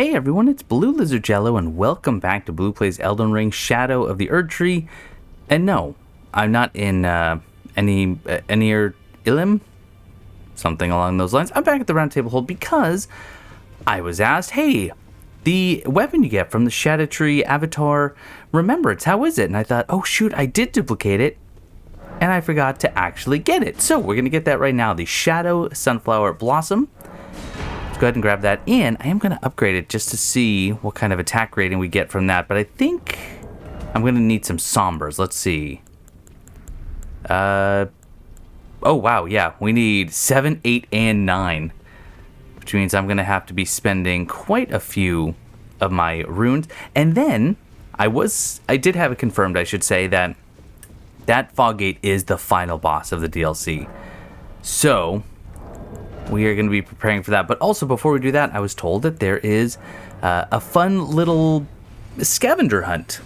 Hey everyone, it's BlueLizardJello and welcome back to Blue Plays Elden Ring Shadow of the Erdtree. And no, I'm not in any Ilim? Something along those lines. I'm back at the round table hold because I was asked, hey, the weapon you get from the Shadow Tree Avatar Remembrance, how is it? And I thought, oh shoot, I did duplicate it and I forgot to actually get it. So we're going to get that right now, the Shadow Sunflower Blossom. Go ahead and grab that in. I am going to upgrade it just to see what kind of attack rating we get from that, but I think I'm going to need some sombers. Let's see. Oh wow, yeah, we need 7, 8, and 9, which means I'm going to have to be spending quite a few of my runes. And then I did have it confirmed, I should say, that Foggate is the final boss of the DLC. So we are going to be preparing for that. But also, before we do that, I was told that there is a fun little scavenger hunt.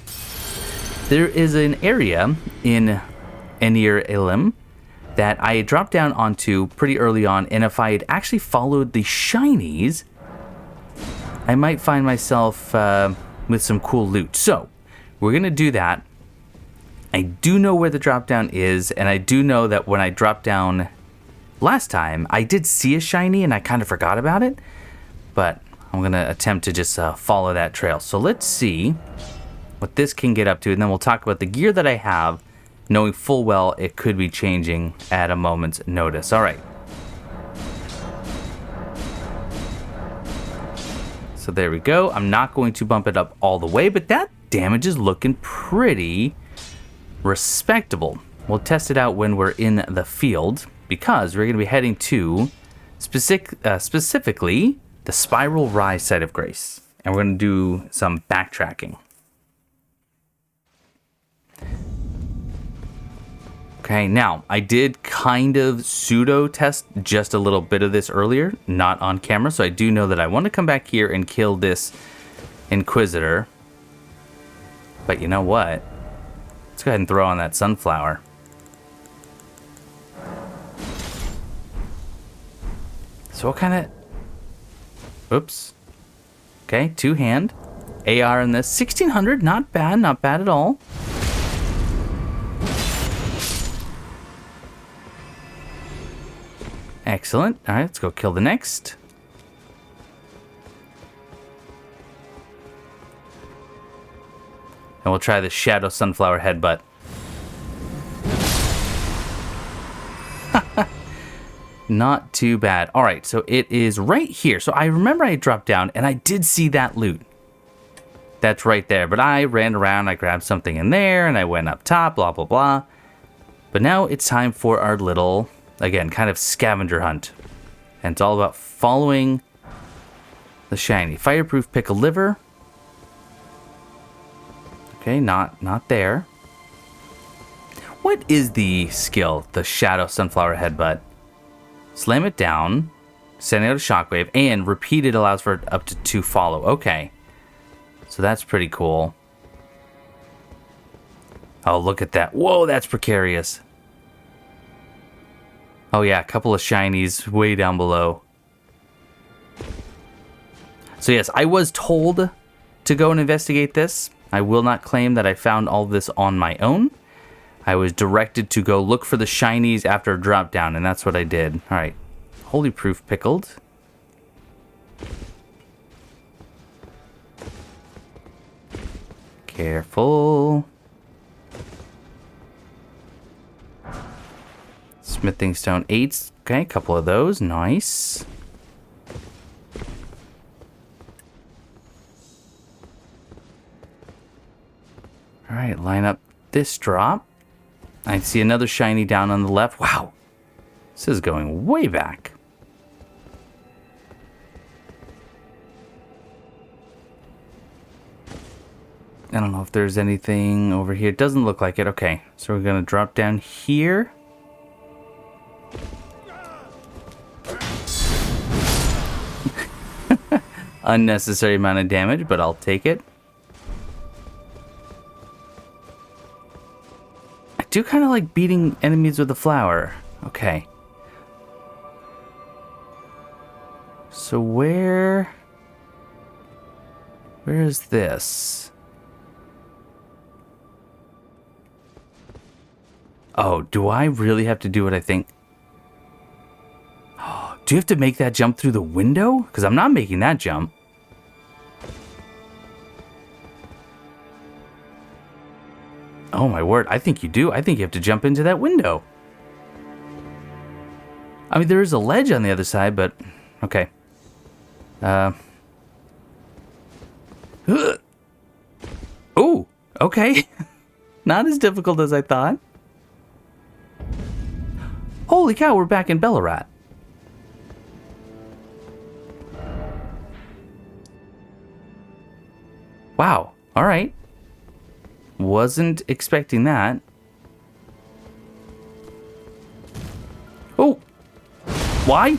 There is an area in Enir Elim that I dropped down onto pretty early on, and if I had actually followed the shinies, I might find myself with some cool loot. So we're going to do that. I do know where the drop down is, and I do know that when I dropped down last time, I did see a shiny and I kind of forgot about it, but I'm going to attempt to just follow that trail. So let's see what this can get up to, and then we'll talk about the gear that I have, knowing full well it could be changing at a moment's notice. All right. So there we go. I'm not going to bump it up all the way, but that damage is looking pretty respectable. We'll test it out when we're in the field, because we're going to be heading to specifically the Spiral Rise Site of Grace. And we're going to do some backtracking. Okay, now, I did kind of pseudo-test just a little bit of this earlier, not on camera, so I do know that I want to come back here and kill this Inquisitor. But you know what? Let's go ahead and throw on that Sunflower. So what kind of... Oops. Okay, two-hand. AR in this. 1600, not bad at all. Excellent. All right, let's go kill the next. And we'll try the Shadow Sunflower Headbutt. Not too bad. All right, so it is right here. So I remember I dropped down and I did see that loot. That's right there. But I ran around, I grabbed something in there, and I went up top, blah, blah, blah. But now it's time for our little, again, kind of scavenger hunt. And it's all about following the shiny. Fireproof Pickle Liver. Okay, not there. What is the skill, the Shadow Sunflower Headbutt? Slam it down, sending out a shockwave, and repeated allows for up to 2 follow. Okay. So that's pretty cool. Oh, look at that. Whoa, that's precarious. Oh yeah, a couple of shinies way down below. So yes, I was told to go and investigate this. I will not claim that I found all of this on my own. I was directed to go look for the shinies after a drop down, and that's what I did. All right. Holy Proof Pickled. Careful. Smithing Stone 8s. Okay, a couple of those. Nice. All right, line up this drop. I see another shiny down on the left. Wow. This is going way back. I don't know if there's anything over here. It doesn't look like it. Okay, so we're going to drop down here. Unnecessary amount of damage, but I'll take it. I do kind of like beating enemies with a flower. Okay. So where... Where is this? Oh, do I really have to do what I think? Oh, do you have to make that jump through the window? Because I'm not making that jump. Oh my word, I think you do. I think you have to jump into that window. I mean, there is a ledge on the other side, but... Okay. Oh, okay. Not as difficult as I thought. Holy cow, we're back in Belurat. Wow, alright. Wasn't expecting that. Oh! Why?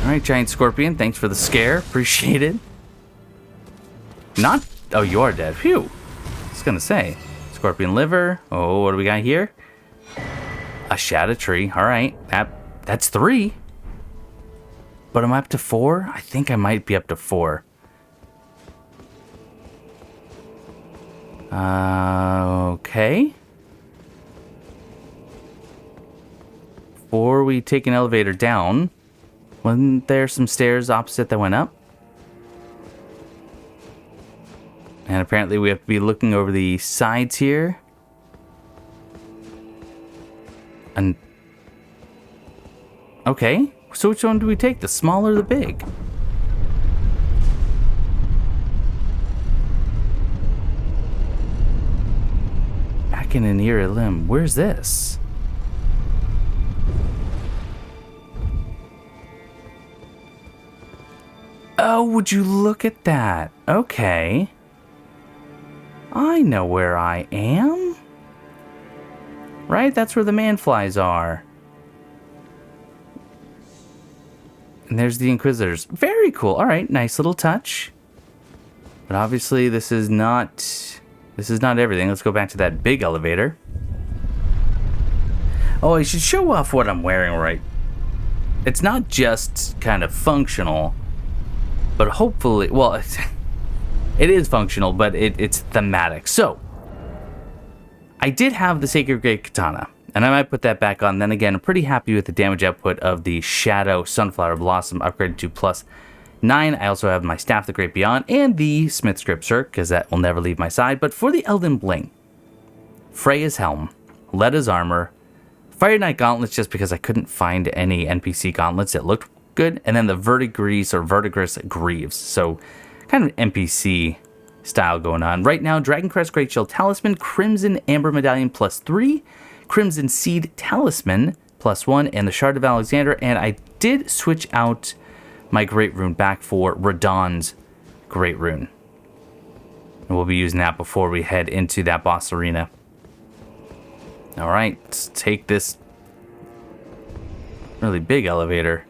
Alright, giant scorpion, thanks for the scare. Appreciate it. Not... Oh, you are dead. Phew. I was gonna say. Scorpion liver. Oh, what do we got here? A shadow tree. Alright. That's 3. But am I up to 4? I think I might be up to 4. Okay. Before we take an elevator down, wasn't there some stairs opposite that went up? And apparently we have to be looking over the sides here. And... Okay. So which one do we take? The small or the big? Back in an eerie limb. Where's this? Oh, would you look at that? Okay. I know where I am. Right? That's where the manflies are. And there's the Inquisitors. Very cool. Alright, nice little touch. But obviously this is not everything. Let's go back to that big elevator. Oh, I should show off what I'm wearing, right? It's not just kind of functional, but hopefully, well, it is functional, but it's thematic. So, I did have the Sacred Great Katana, and I might put that back on. Then again, I'm pretty happy with the damage output of the Shadow Sunflower Blossom upgraded to +9. I also have my Staff, the Great Beyond, and the Smith's Grip Cirque, because that will never leave my side. But for the Elden Bling, Freya's Helm, Leda's Armor, Fire Knight Gauntlets, just because I couldn't find any NPC gauntlets that looked good, and then the Verdigris Greaves. So, kind of NPC style going on. Right now, Dragon Crest Great Shield Talisman, Crimson Amber Medallion +3, Crimson Seed Talisman +1, and the Shard of Alexander. And I did switch out my Great Rune back for Radahn's Great Rune. And we'll be using that before we head into that boss arena. Alright, let's take this really big elevator.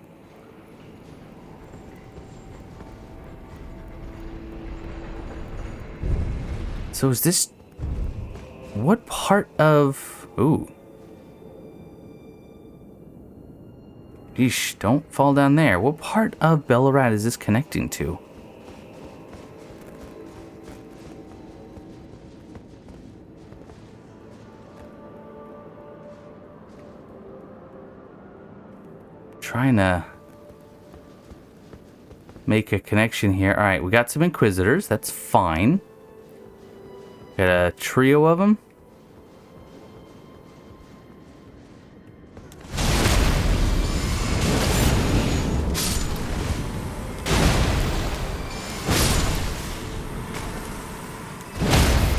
So is this... What part of... Ooh. Yeesh, don't fall down there. What part of Belurat is this connecting to? Trying to make a connection here. Alright, we got some Inquisitors. That's fine. Got a trio of them.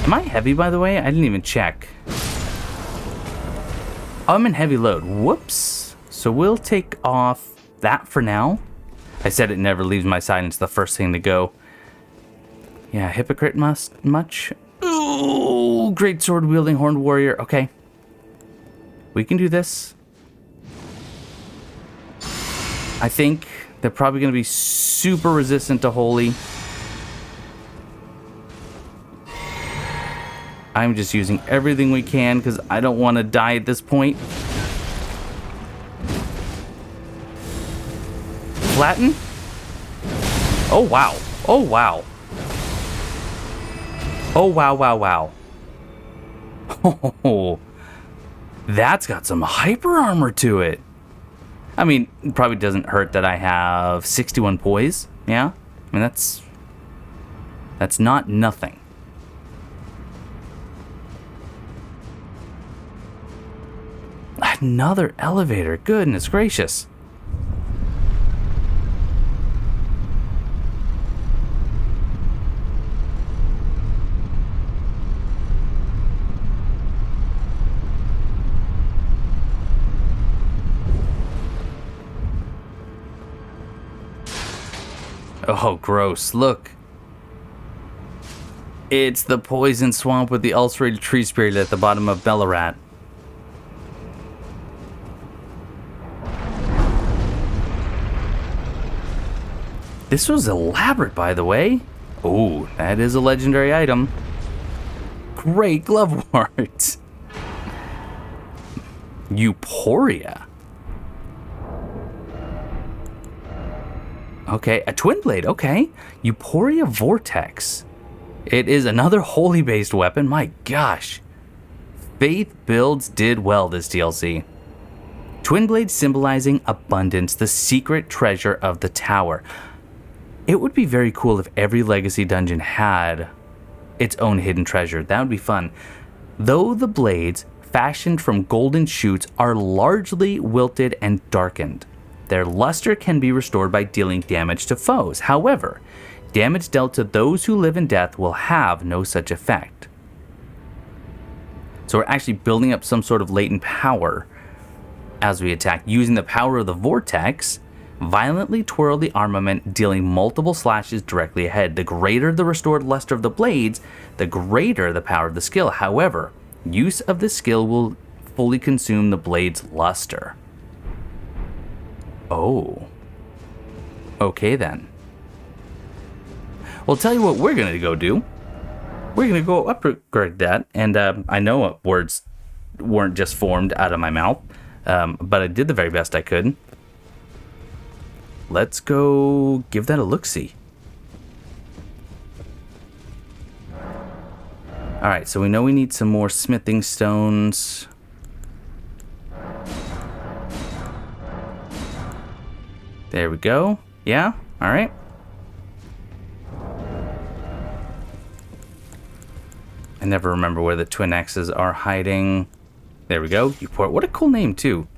Am I heavy, by the way? I didn't even check. Oh, I'm in heavy load. Whoops. So we'll take off that for now. I said it never leaves my side. It's the first thing to go. Yeah, hypocrite much? Ooh, great sword wielding horned warrior. Okay. We can do this. I think they're probably going to be super resistant to holy. I'm just using everything we can because I don't want to die at this point. flatten? Oh, wow. Oh, wow. Oh, wow, wow, wow. Oh, that's got some hyper armor to it. I mean, it probably doesn't hurt that I have 61 poise. Yeah? I mean, that's not nothing. Another elevator. Goodness gracious. Oh, gross. Look. It's the poison swamp with the ulcerated tree spirit at the bottom of Belurat. This was elaborate, by the way. Oh, that is a legendary item. Great glove wart. Euphoria. Okay, a twin blade, okay. Euphoria Vortex. It is another holy based weapon, my gosh. Faith builds did well this DLC. Twin blade symbolizing abundance, the secret treasure of the tower. It would be very cool if every legacy dungeon had its own hidden treasure. That would be fun. Though the blades, fashioned from golden shoots, are largely wilted and darkened, their luster can be restored by dealing damage to foes. However, damage dealt to those who live in death will have no such effect. So we're actually building up some sort of latent power as we attack, using the power of the vortex. Violently twirl the armament, dealing multiple slashes directly ahead. The greater the restored luster of the blades, the greater the power of the skill. However, use of this skill will fully consume the blade's luster. Oh. Okay then. Well, tell you what we're going to go do. We're going to go upgrade that. And I know what words weren't just formed out of my mouth, but I did the very best I could. Let's go give that a look-see. Alright, so we know we need some more smithing stones. There we go. Yeah? Alright. I never remember where the twin axes are hiding. There we go. Uport. What a cool name, too.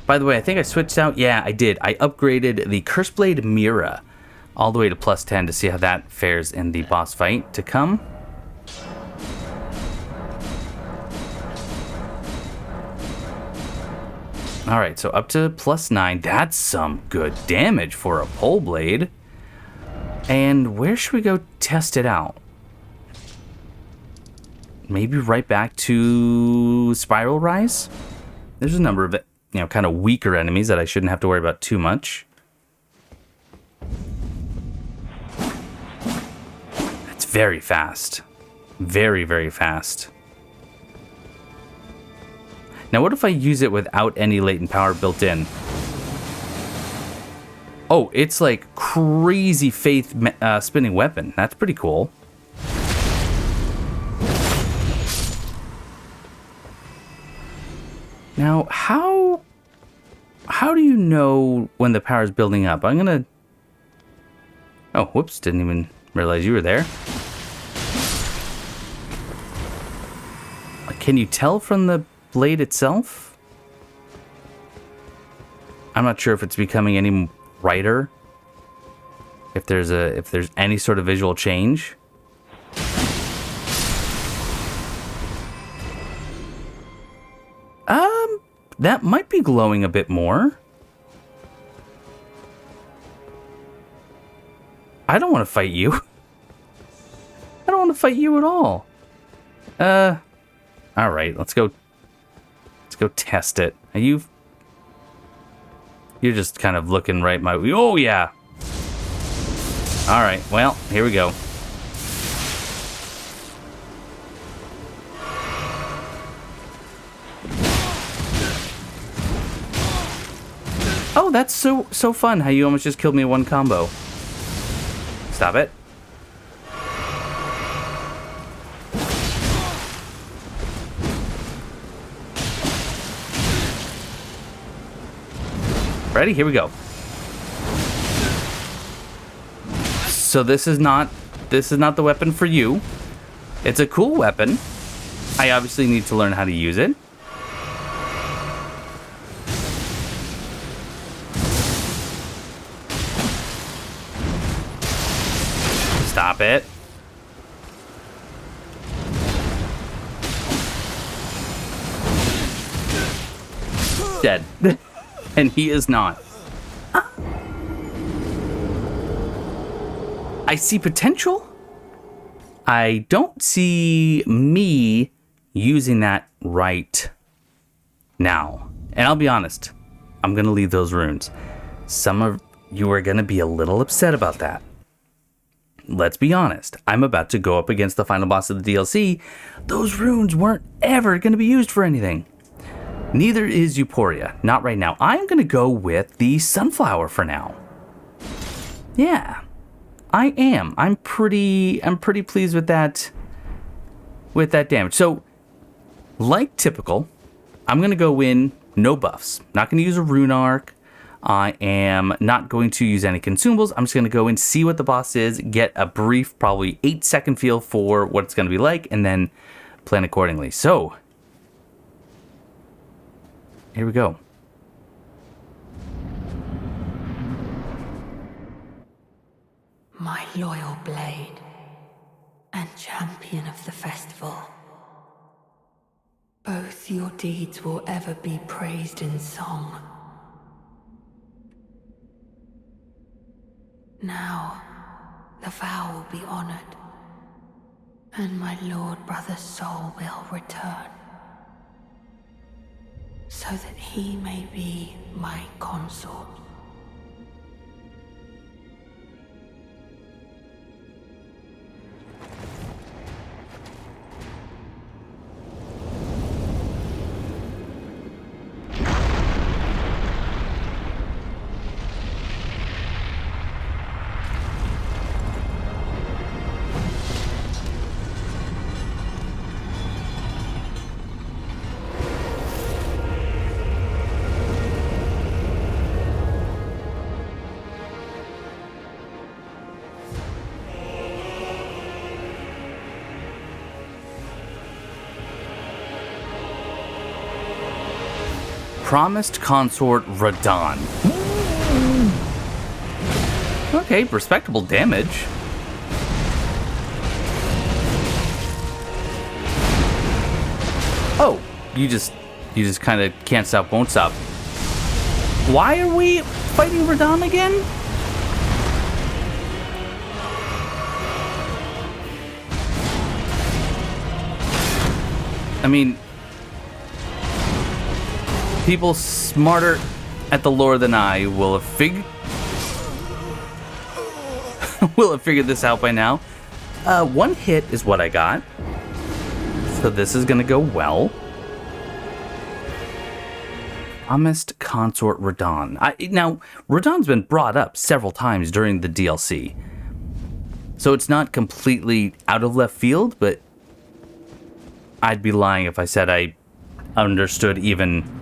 By the way, I think I switched out. Yeah, I did. I upgraded the Curse Blade Mira all the way to +10 to see how that fares in the boss fight to come. Alright, so up to +9. That's some good damage for a pole blade. And where should we go test it out? Maybe right back to Spiral Rise? There's a number of, kind of weaker enemies that I shouldn't have to worry about too much. That's very fast. Very, very fast. Now, what if I use it without any latent power built in? Oh, it's like crazy faith spinning weapon. That's pretty cool. Now, how do you know when the power is building up? I'm gonna... Oh, whoops, didn't even realize you were there. Can you tell from the blade itself? I'm not sure if it's becoming any brighter. If there's any sort of visual change. That might be glowing a bit more. I don't want to fight you. I don't want to fight you at all. All right, let's go test it. Are you... You're just kind of looking right my way. Oh, yeah. All right, well, here we go. Oh, that's so fun how you almost just killed me in one combo. Stop it. Ready? Here we go. So this is not the weapon for you. It's a cool weapon. I obviously need to learn how to use it. Stop it. Dead. And he is not. I see potential. I don't see me using that right now. And I'll be honest, I'm going to leave those runes. Some of you are going to be a little upset about that. Let's be honest, I'm about to go up against the final boss of the DLC. Those runes weren't ever going to be used for anything. Neither is Euphoria, not right now. I'm going to go with the Sunflower for now. Yeah, I am. I'm pretty pleased with that damage. So, like typical, I'm going to go in no buffs. Not going to use a rune arc. I am not going to use any consumables. I'm just going to go in, see what the boss is, get a brief, probably 8-second feel for what it's going to be like, and then plan accordingly. So, here we go. My loyal blade and champion of the festival. Both your deeds will ever be praised in song. Now, the vow will be honored, and my lord brother's soul will return, so that he may be my consort. Promised consort Radahn. Okay, respectable damage. Oh, you just kind of can't stop, won't stop. Why are we fighting Radahn again? I mean, people smarter at the lore than I will have figured this out by now. One hit is what I got, so this is gonna go well. Promised consort Radahn. Now, Radahn's been brought up several times during the DLC, so it's not completely out of left field, but I'd be lying if I said I understood even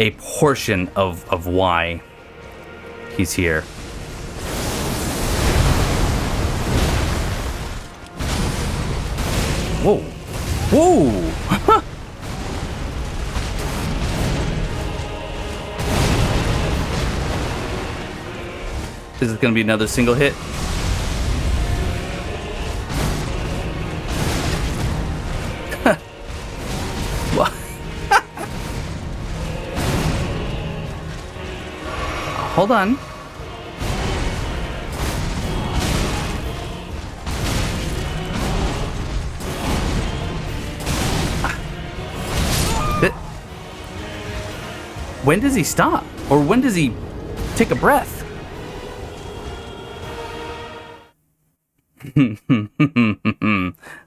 a portion of why he's here. Whoa. Whoa! Is this gonna be another single hit? What? Hold on. When does he stop? Or when does he take a breath?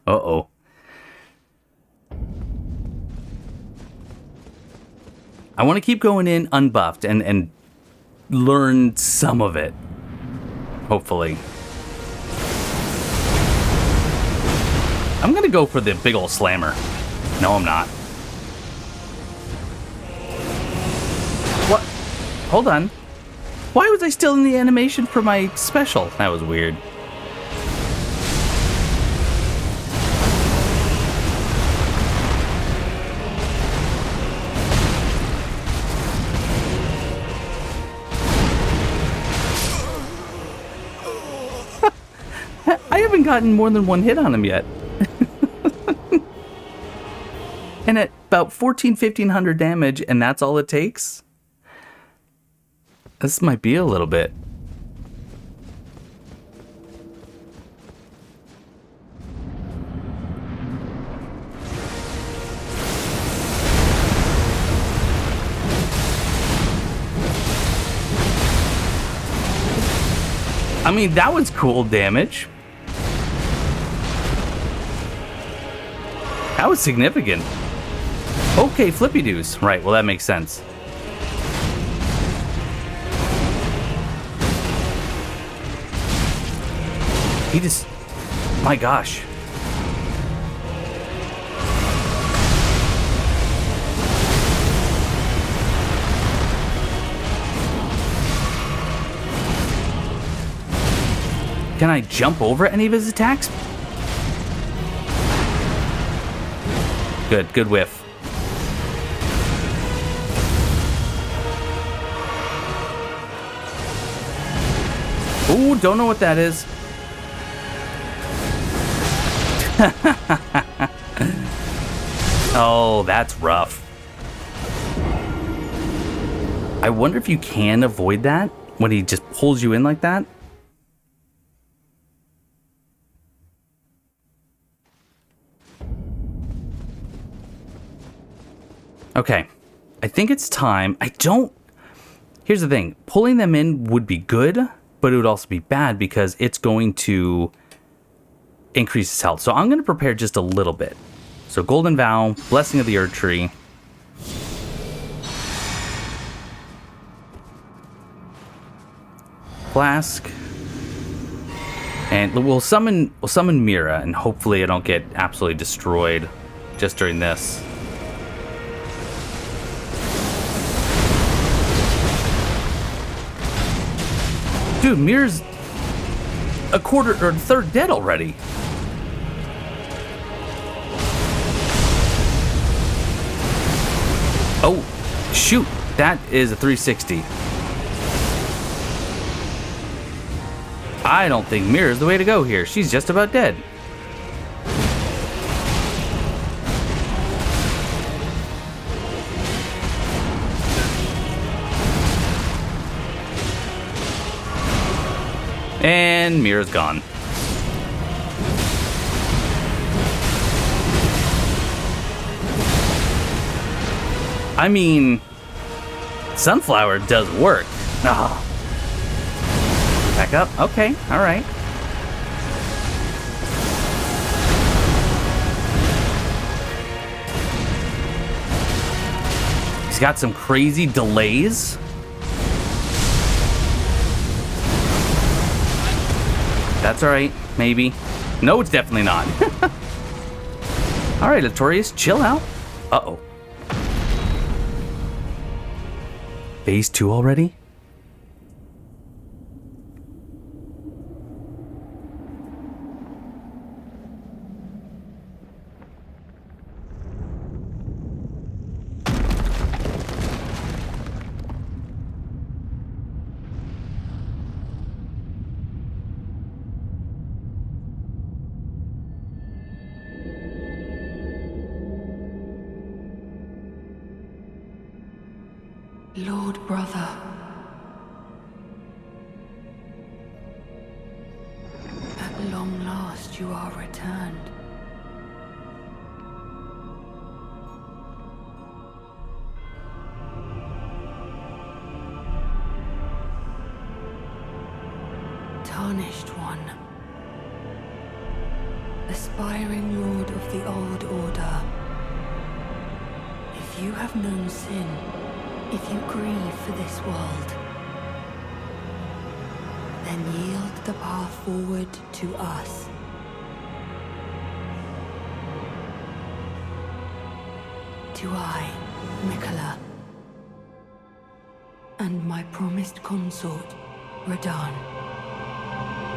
Uh-oh. I want to keep going in unbuffed and learn some of it. Hopefully. I'm gonna go for the big ol' slammer. No, I'm not. What? Hold on. Why was I still in the animation for my special? That was weird. I haven't gotten more than one hit on him yet. And at about 1500 damage, and that's all it takes? This might be a little bit. I mean, that was cool damage. That was significant. Okay, flippy doos. Right, well that makes sense. He just... My gosh. Can I jump over any of his attacks? Good whiff. Ooh, don't know what that is. Oh, that's rough. I wonder if you can avoid that when he just pulls you in like that. Okay, I think it's time. Here's the thing. Pulling them in would be good, but it would also be bad because it's going to increase his health. So I'm going to prepare just a little bit. So Golden Vow, Blessing of the Erdtree. Flask. And we'll summon Mira, and hopefully I don't get absolutely destroyed just during this. Dude, Mira's a quarter or a third dead already. Oh, shoot. That is a 360. I don't think Mira's the way to go here. She's just about dead. And Mira's gone. I mean, Sunflower does work. Oh. Back up. Okay. All right. He's got some crazy delays. That's all right. Maybe. No, it's definitely not. All right, Latorius, chill out. Uh-oh. Phase 2 already? Lord Brother. At long last you are returned. Tarnished one. Aspiring Lord of the Old Order. If you have known sin, if you grieve for this world, then yield the path forward to us. To I, Miquella, and my promised consort, Radahn.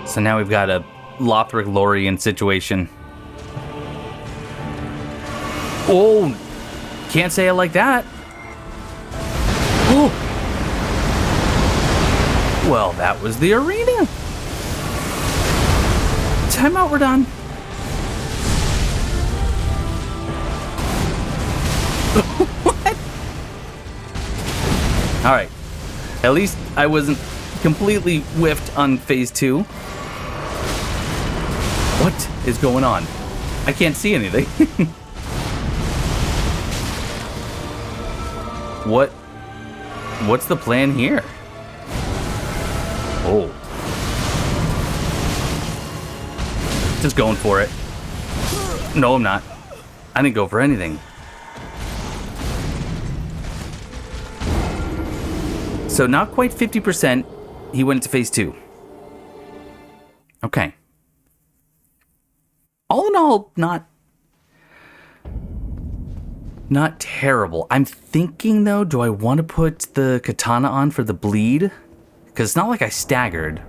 So now we've got a Lothric Lorien situation. Oh, can't say it like that. Oh. Well, that was the arena. Time out, we're done. What? Alright. At least I wasn't completely whiffed on phase 2. What is going on? I can't see anything. What's the plan here? Oh. Just going for it. No, I'm not. I didn't go for anything. So not quite 50%. He went to phase 2. Okay. All in all, not terrible. I'm thinking, though, do I want to put the katana on for the bleed? Because it's not like I staggered.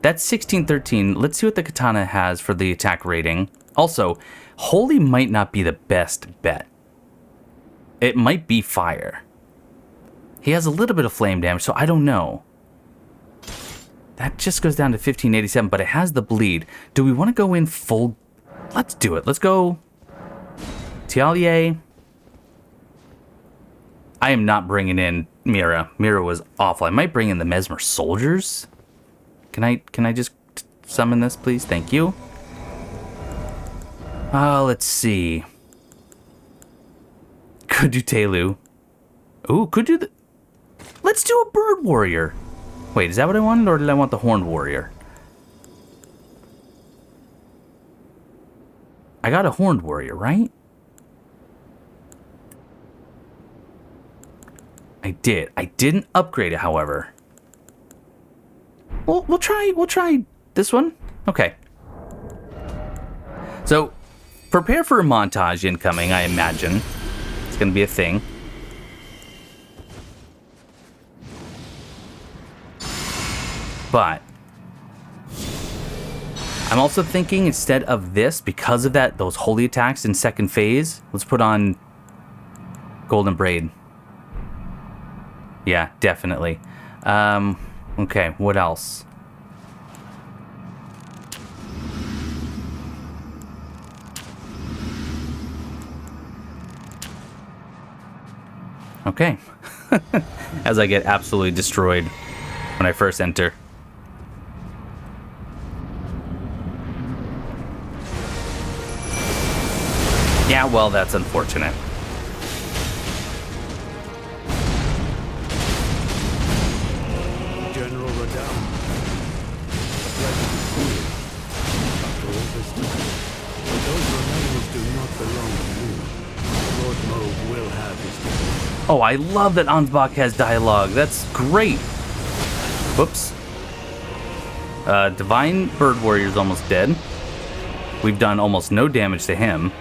That's 1613. Let's see what the katana has for the attack rating. Also, holy might not be the best bet. It might be fire. He has a little bit of flame damage, so I don't know. That just goes down to 1587, but it has the bleed. Do we want to go in full? Let's do it. Let's go. Tialier. I am not bringing in Mira. Mira was awful. I might bring in the Messmer soldiers. Can I just summon this, please? Thank you. Let's see. Could do Telu. Ooh, could do the... Let's do a bird warrior. Wait, is that what I wanted, or did I want the horned warrior? I got a horned warrior, right? I did. I didn't upgrade it, however. Well, we'll try this one. Okay. So, prepare for a montage incoming, I imagine. It's gonna be a thing. But I'm also thinking, instead of this, because of those holy attacks in second phase, let's put on Golden Braid. Yeah, definitely. Okay, what else? Okay. As I get absolutely destroyed when I first enter. Yeah, well, that's unfortunate. General Radahn, a pleasure to see you. After all this time, but those remains do not belong to you. Lord Moog will have his day. Oh, I love that Ansbach has dialogue. That's great. Whoops. Divine Bird Warrior's almost dead. We've done almost no damage to him.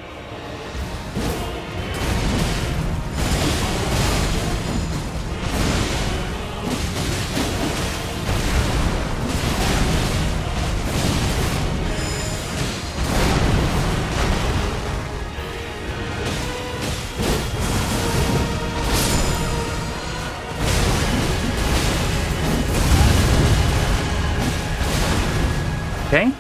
Okay.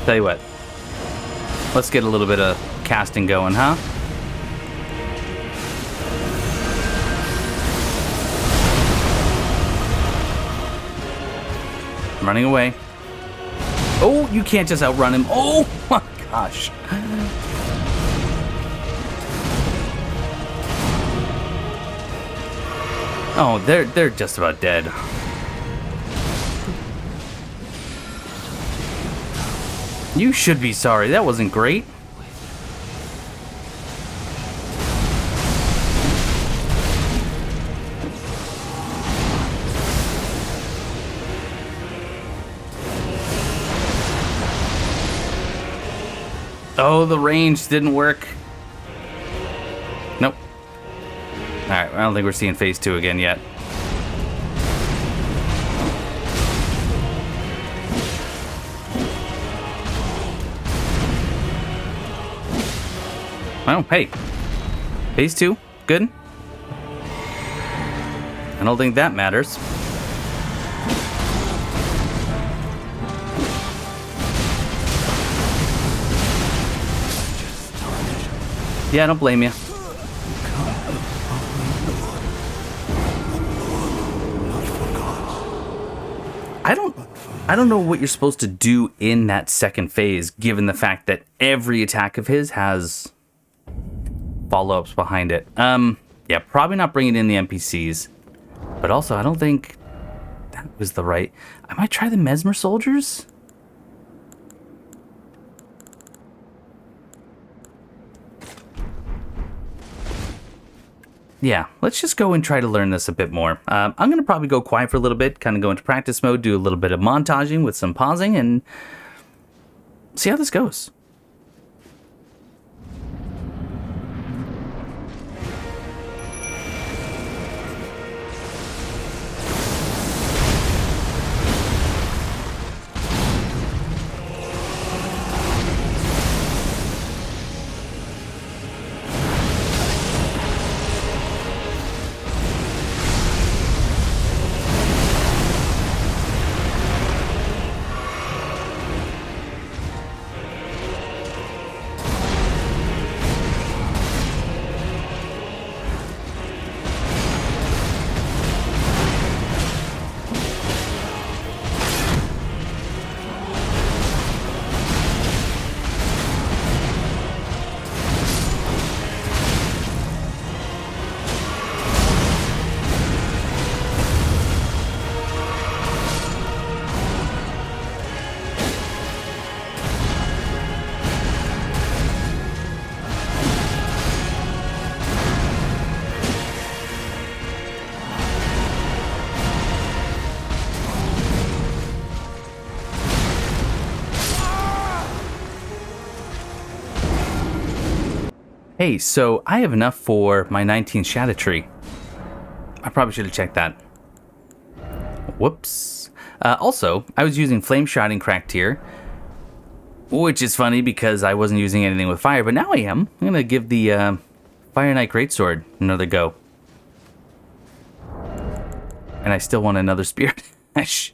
Tell you what. Let's get a little bit of casting going, huh? I'm running away. Oh, you can't just outrun him. Oh my gosh. Oh, they're just about dead. You should be sorry. That wasn't great. Oh, the range didn't work. Nope. Alright, I don't think we're seeing phase 2 again yet. Oh, hey. Phase 2, good. I don't think that matters. Yeah, I don't blame you. I don't know what you're supposed to do in that second phase, given the fact that every attack of his has follow-ups behind it. Yeah, probably not bringing in the NPCs, but also I don't think that was the right. I might try the Messmer soldiers. Yeah, let's just go and try to learn this a bit more. I'm going to probably go quiet for a little bit, kind of go into practice mode, do a little bit of montaging with some pausing, and see how this goes. Hey, so I have enough for my 19th Shadow Tree. I probably should have checked that. Whoops. Also, I was using Flame Shotting Cracked here, which is funny because I wasn't using anything with fire, but now I am. I'm going to give the Fire Knight Greatsword another go. And I still want another Spirit Ash.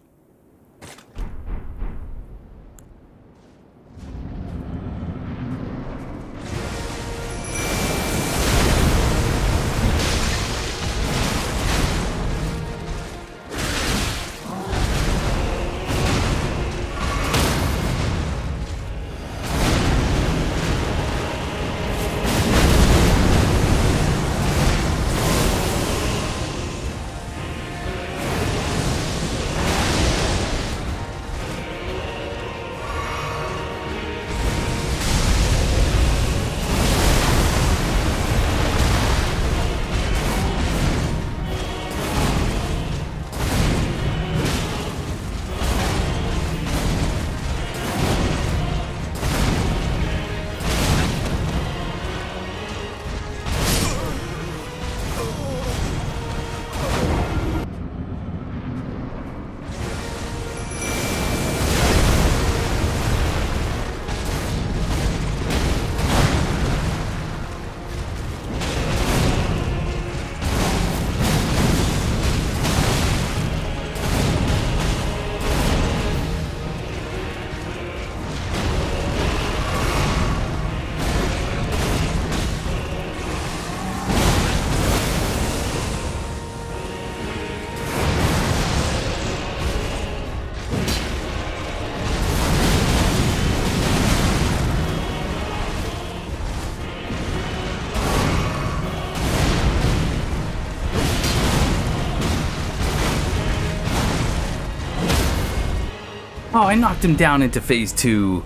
Oh, I knocked him down into phase 2.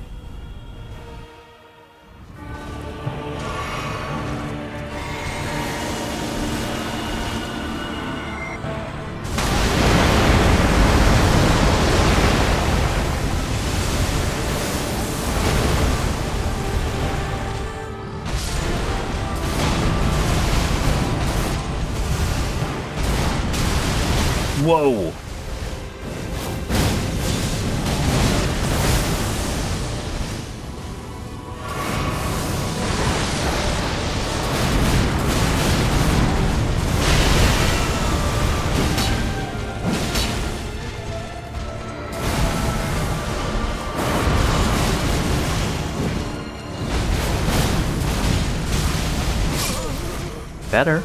Whoa. Better.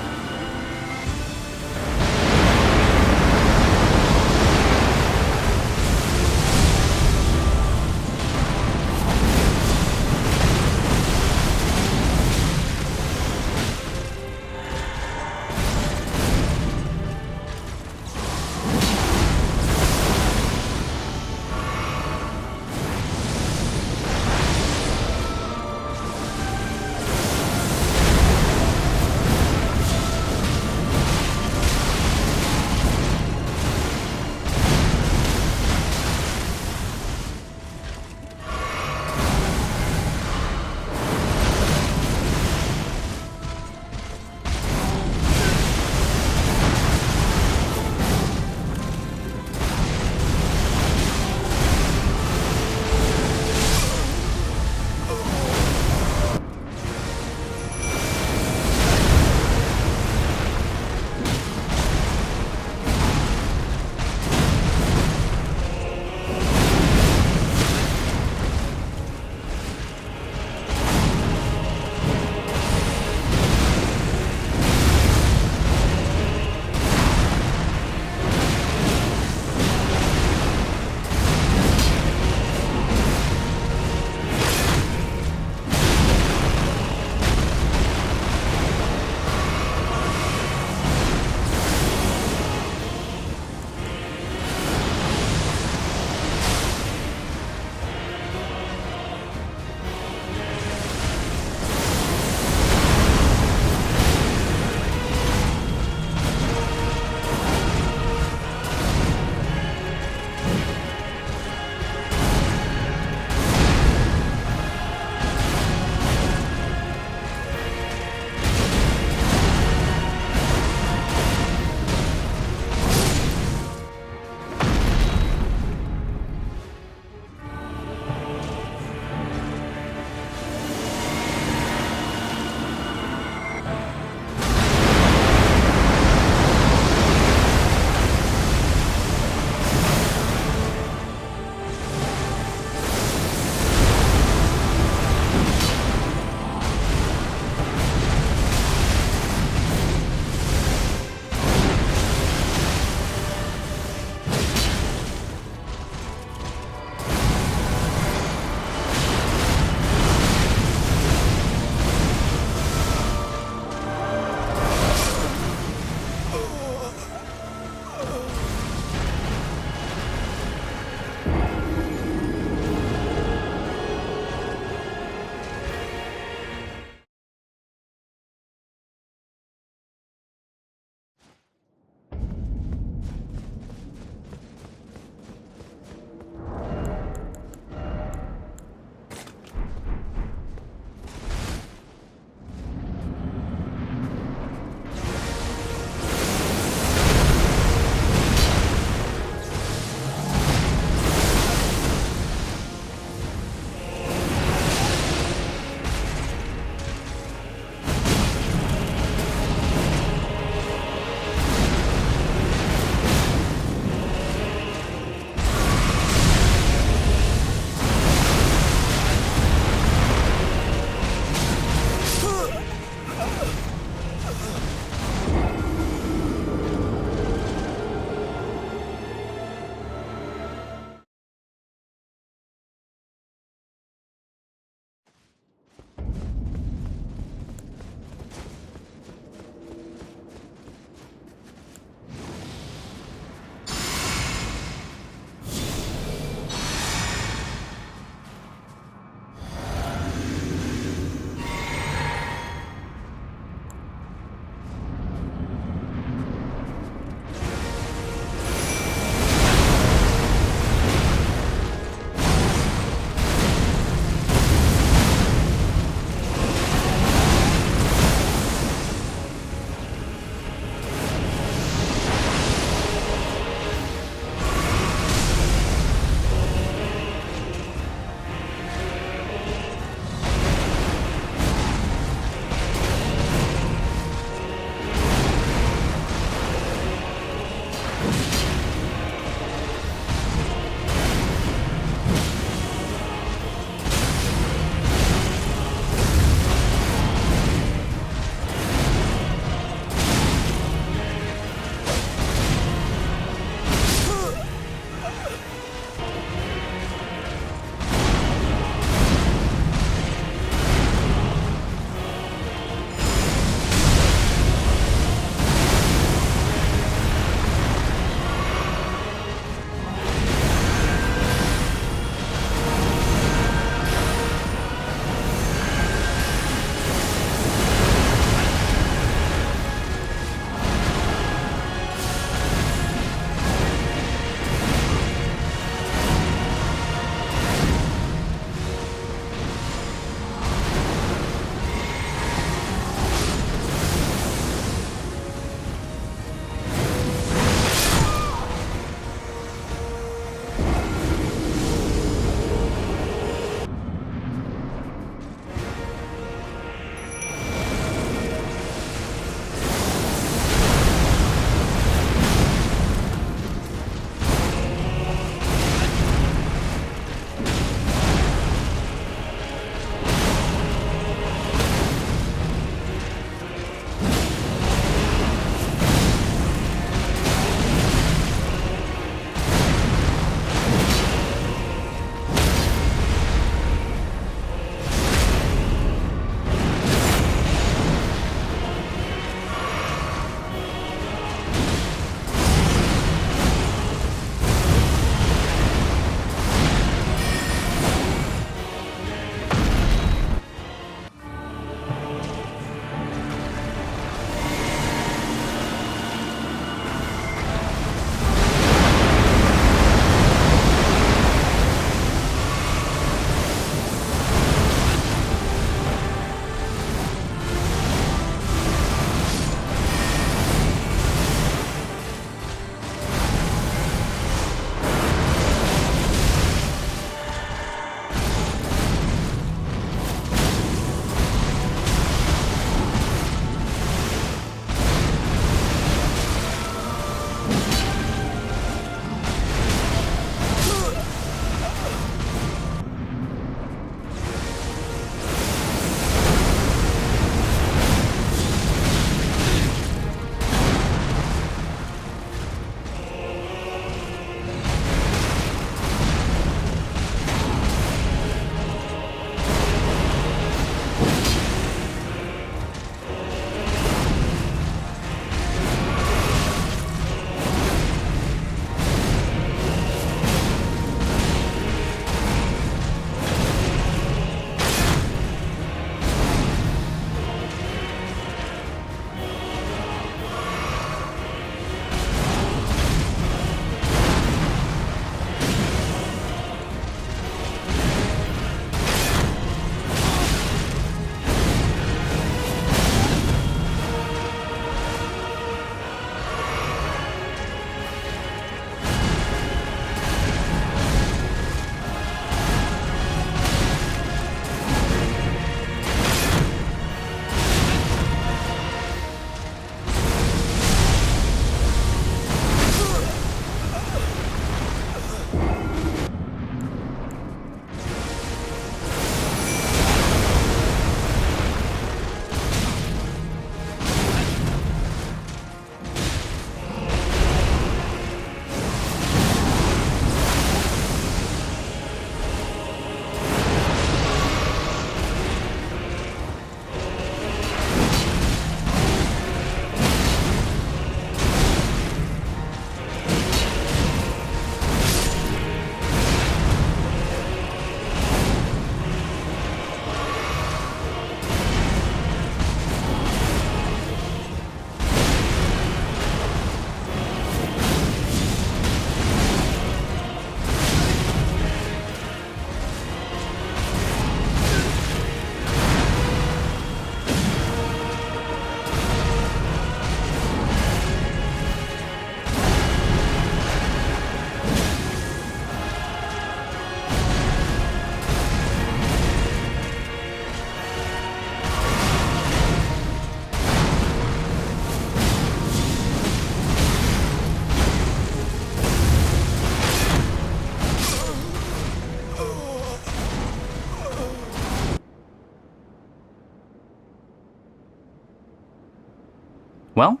Well,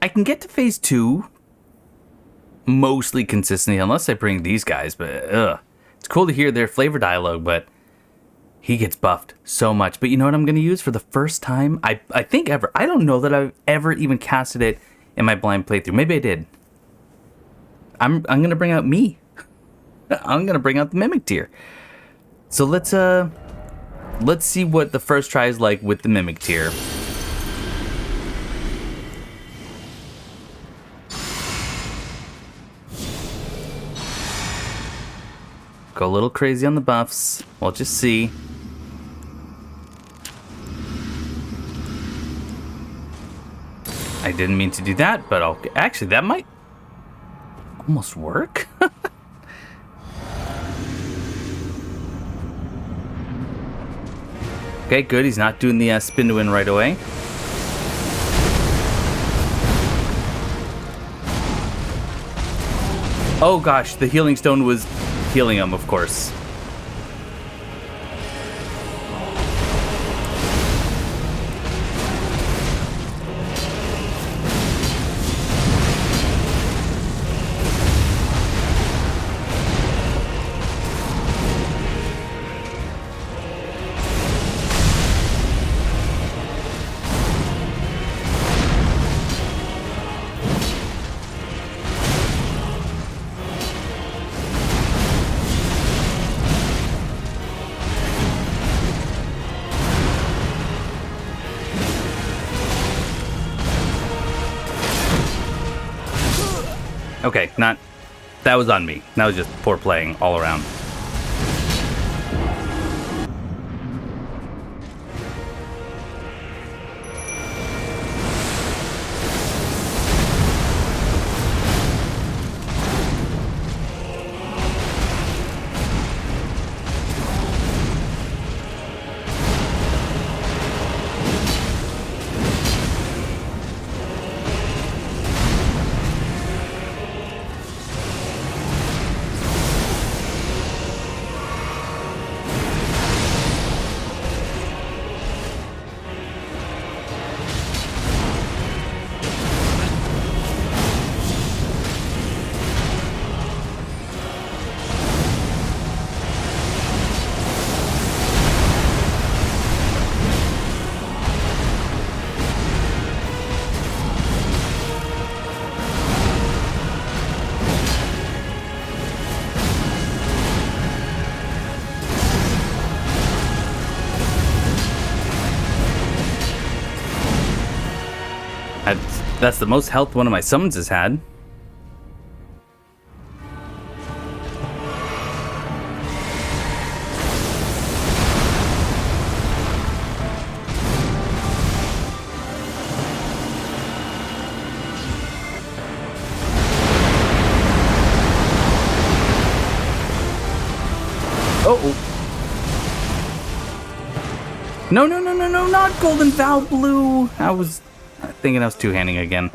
I can get to phase 2 mostly consistently, unless I bring these guys, but it's cool to hear their flavor dialogue, but he gets buffed so much. But you know what I'm going to use for the first time? I think ever. I don't know that I've ever even casted it in my blind playthrough. Maybe I did. I'm going to bring out me. I'm going to bring out the Mimic tier. So let's see what the first try is like with the Mimic tier. Go a little crazy on the buffs. We'll just see. I didn't mean to do that, but okay. Actually, that might almost work. Okay, good. He's not doing the spin to win right away. Oh gosh, the healing stone was healing him, of course. Okay, that was on me. That was just poor playing all around. That's the most health one of my summons has had. Uh-oh. No, not Golden Val Blue. I was thinking I was two-handing again.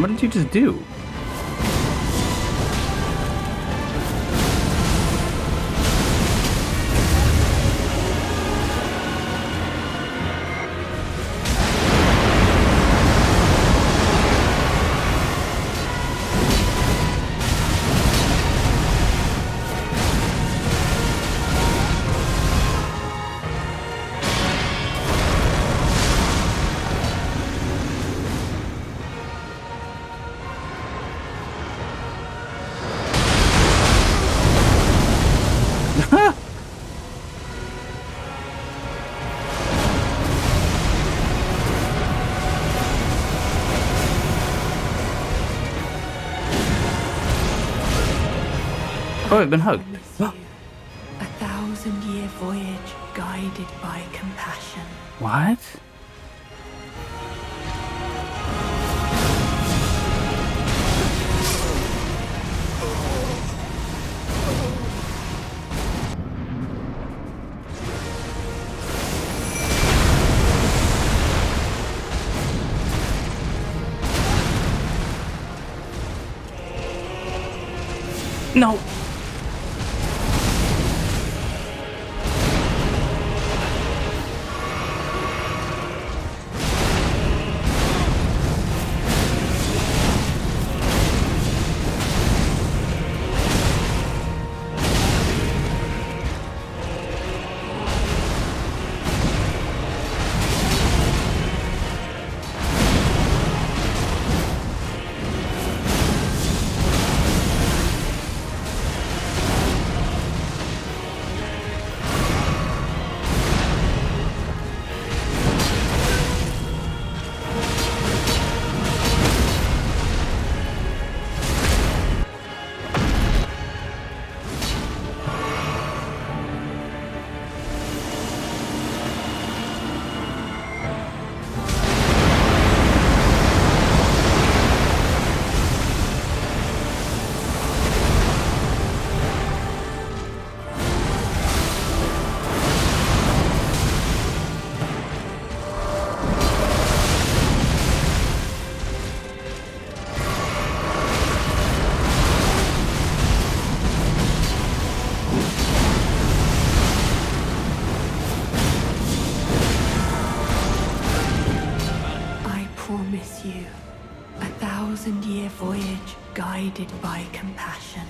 What did you just do? Oh, I've been hugged. A 1,000-year voyage guided by compassion. What? No. Promise you, 1,000-year voyage guided by compassion.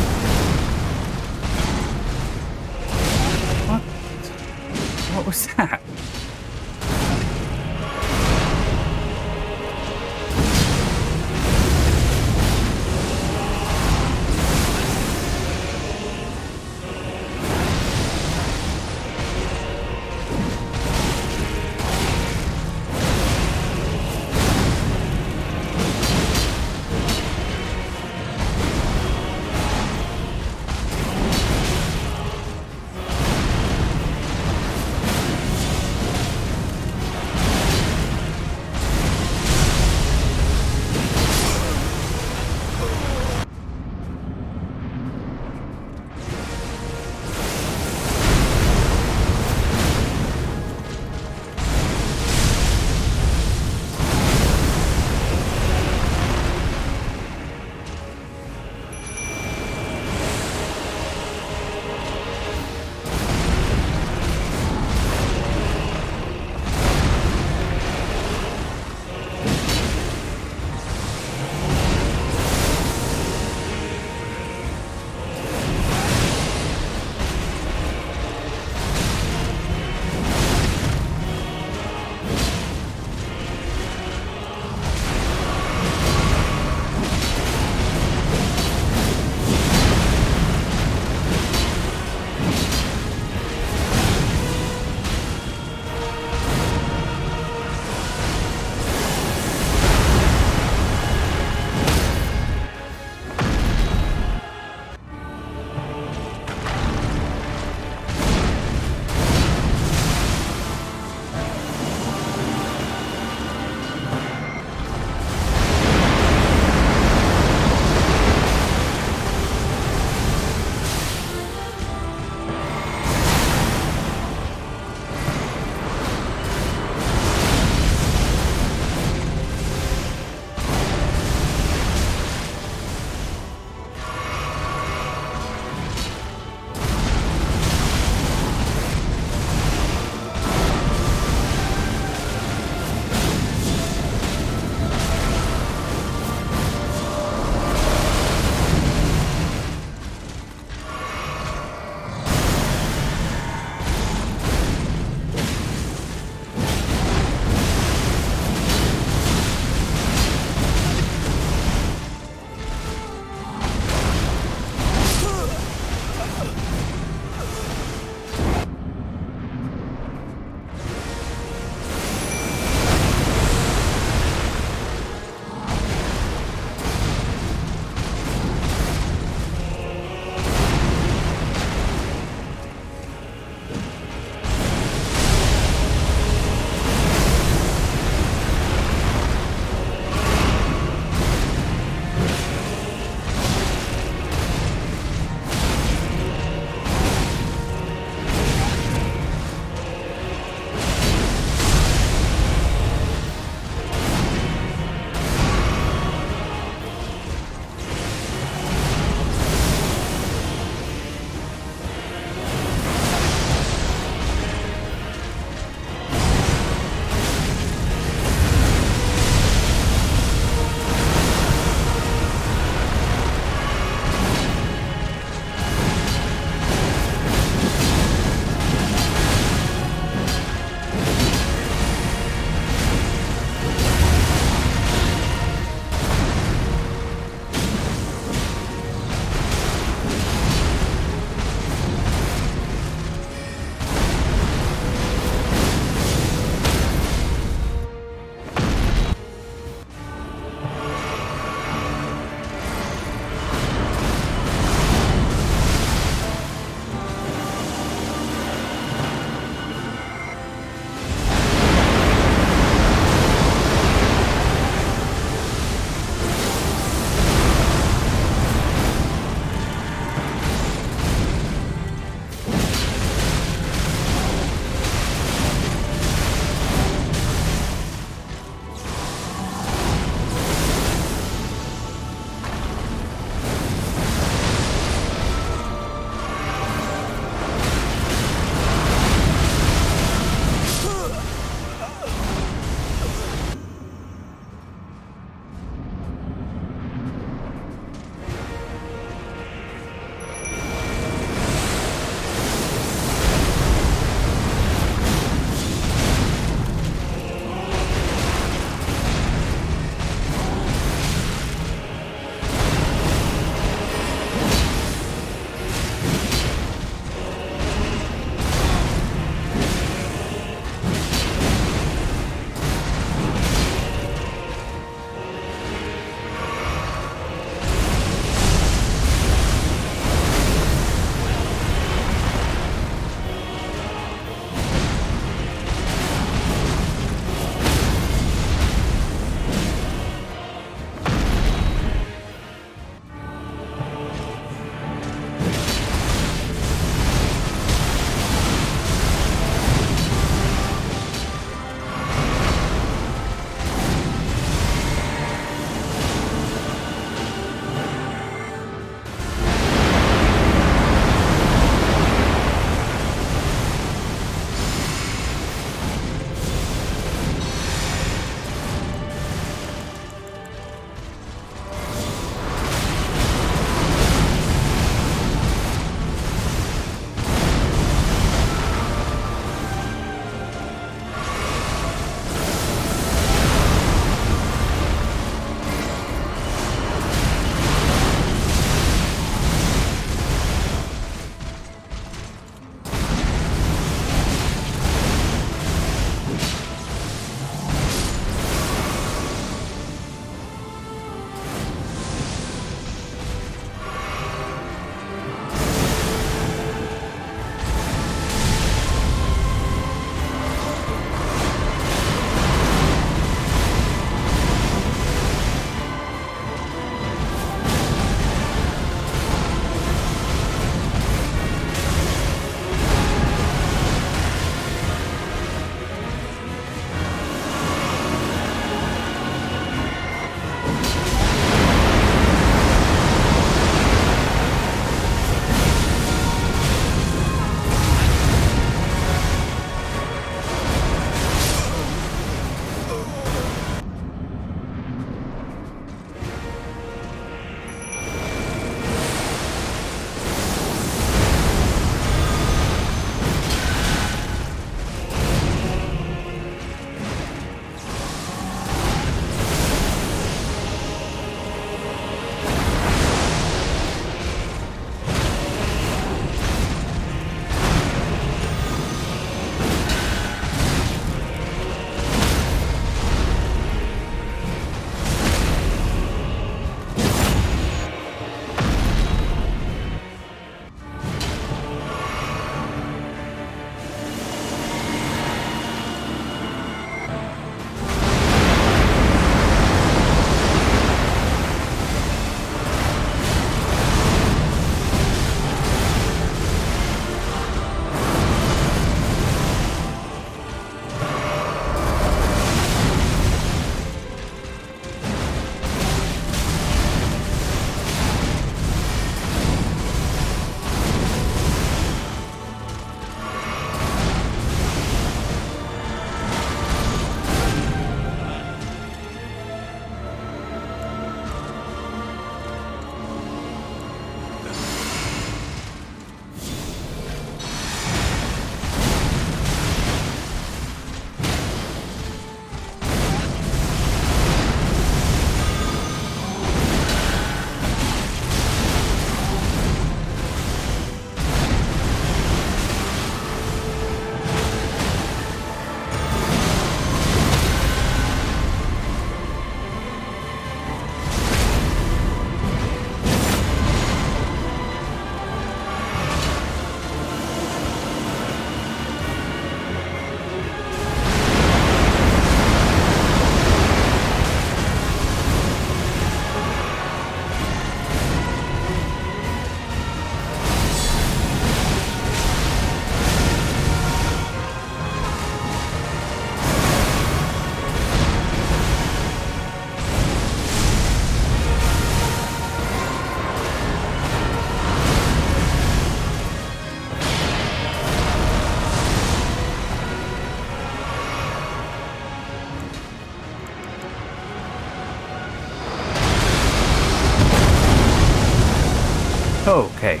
Okay.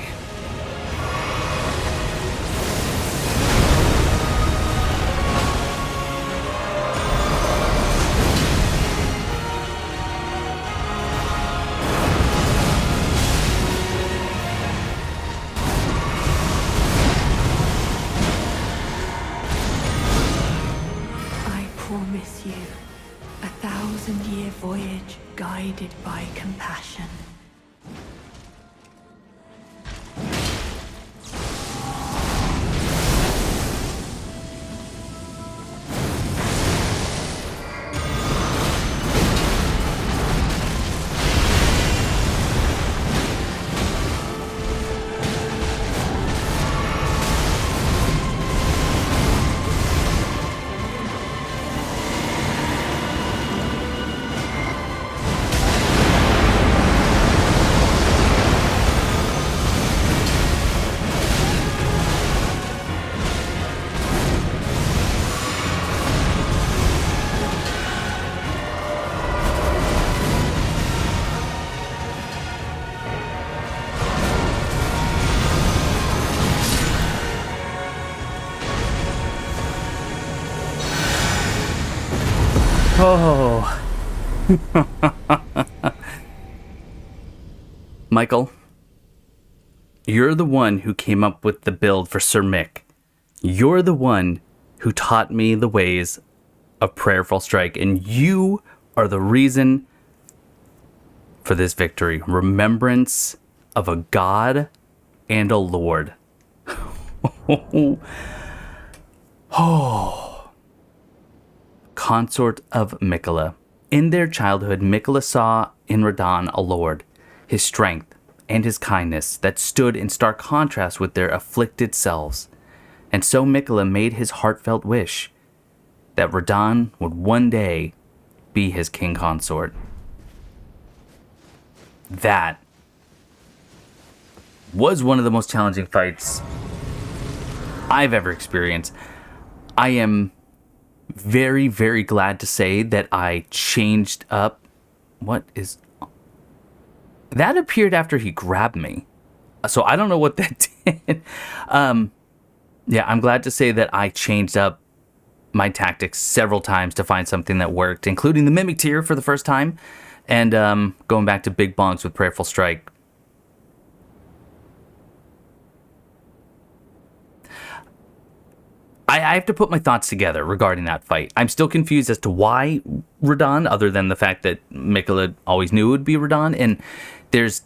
I promise you, 1,000-year voyage guided by compassion. Oh. Michael, you're the one who came up with the build for Sir Mick. You're the one who taught me the ways of Prayerful Strike, and you are the reason for this victory. Remembrance of a god and a lord. Oh. Consort of Miquella. In their childhood, Miquella saw in Radahn a lord, his strength and his kindness that stood in stark contrast with their afflicted selves. And so Miquella made his heartfelt wish that Radahn would one day be his king consort. That was one of the most challenging fights I've ever experienced. I am very, very glad to say that I changed up. What is... That appeared after he grabbed me. So I don't know what that did. Yeah, I'm glad to say that I changed up my tactics several times to find something that worked, including the Mimic Tier for the first time, and going back to Big Bonks with Prayerful Strike. I have to put my thoughts together regarding that fight. I'm still confused as to why Radahn, other than the fact that Miquella always knew it would be Radahn, and there's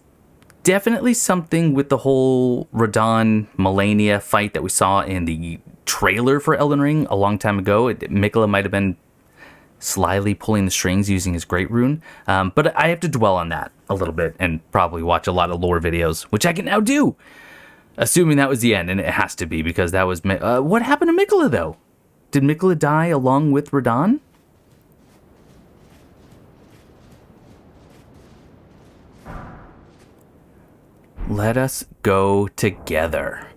definitely something with the whole Radahn Melania fight that we saw in the trailer for Elden Ring a long time ago. Miquella might have been slyly pulling the strings using his Great Rune, but I have to dwell on that a little bit and probably watch a lot of lore videos, which I can now do. Assuming that was the end, and it has to be, because that was... what happened to Miquella, though? Did Miquella die along with Radahn? Let us go together.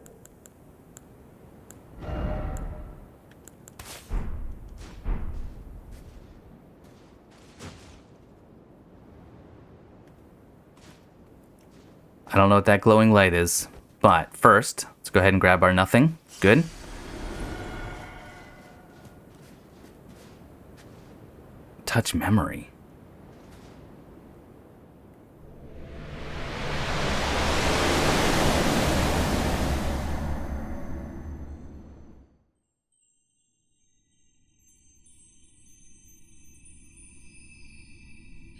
I don't know what that glowing light is. But first, let's go ahead and grab our nothing. Good. Touch memory.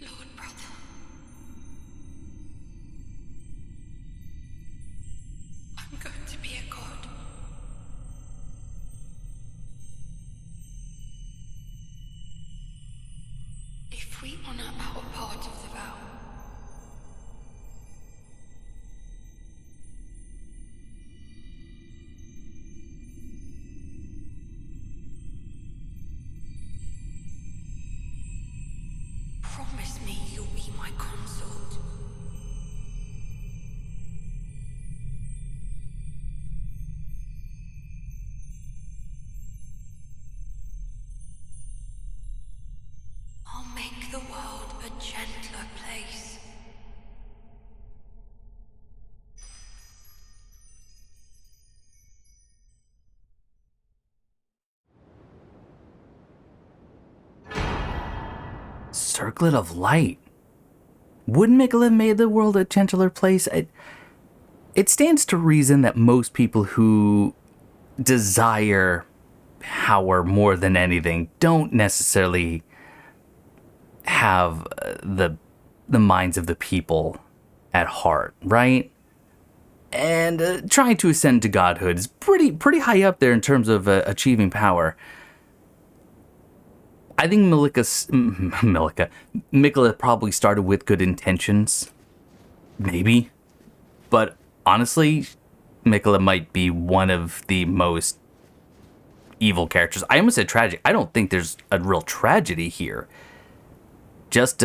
Lord brother. I'm going to be a god. If we honor our part of the vow, promise me you'll be my consort. I'll make the world a gentle Circlet of Light. Wouldn't Miquella have made the world a gentler place? It stands to reason that most people who desire power more than anything don't necessarily have the minds of the people at heart, right? And trying to ascend to godhood is pretty high up there in terms of achieving power. I think Miquella probably started with good intentions, maybe, but honestly, Miquella might be one of the most evil characters. I almost said tragic. I don't think there's a real tragedy here. Just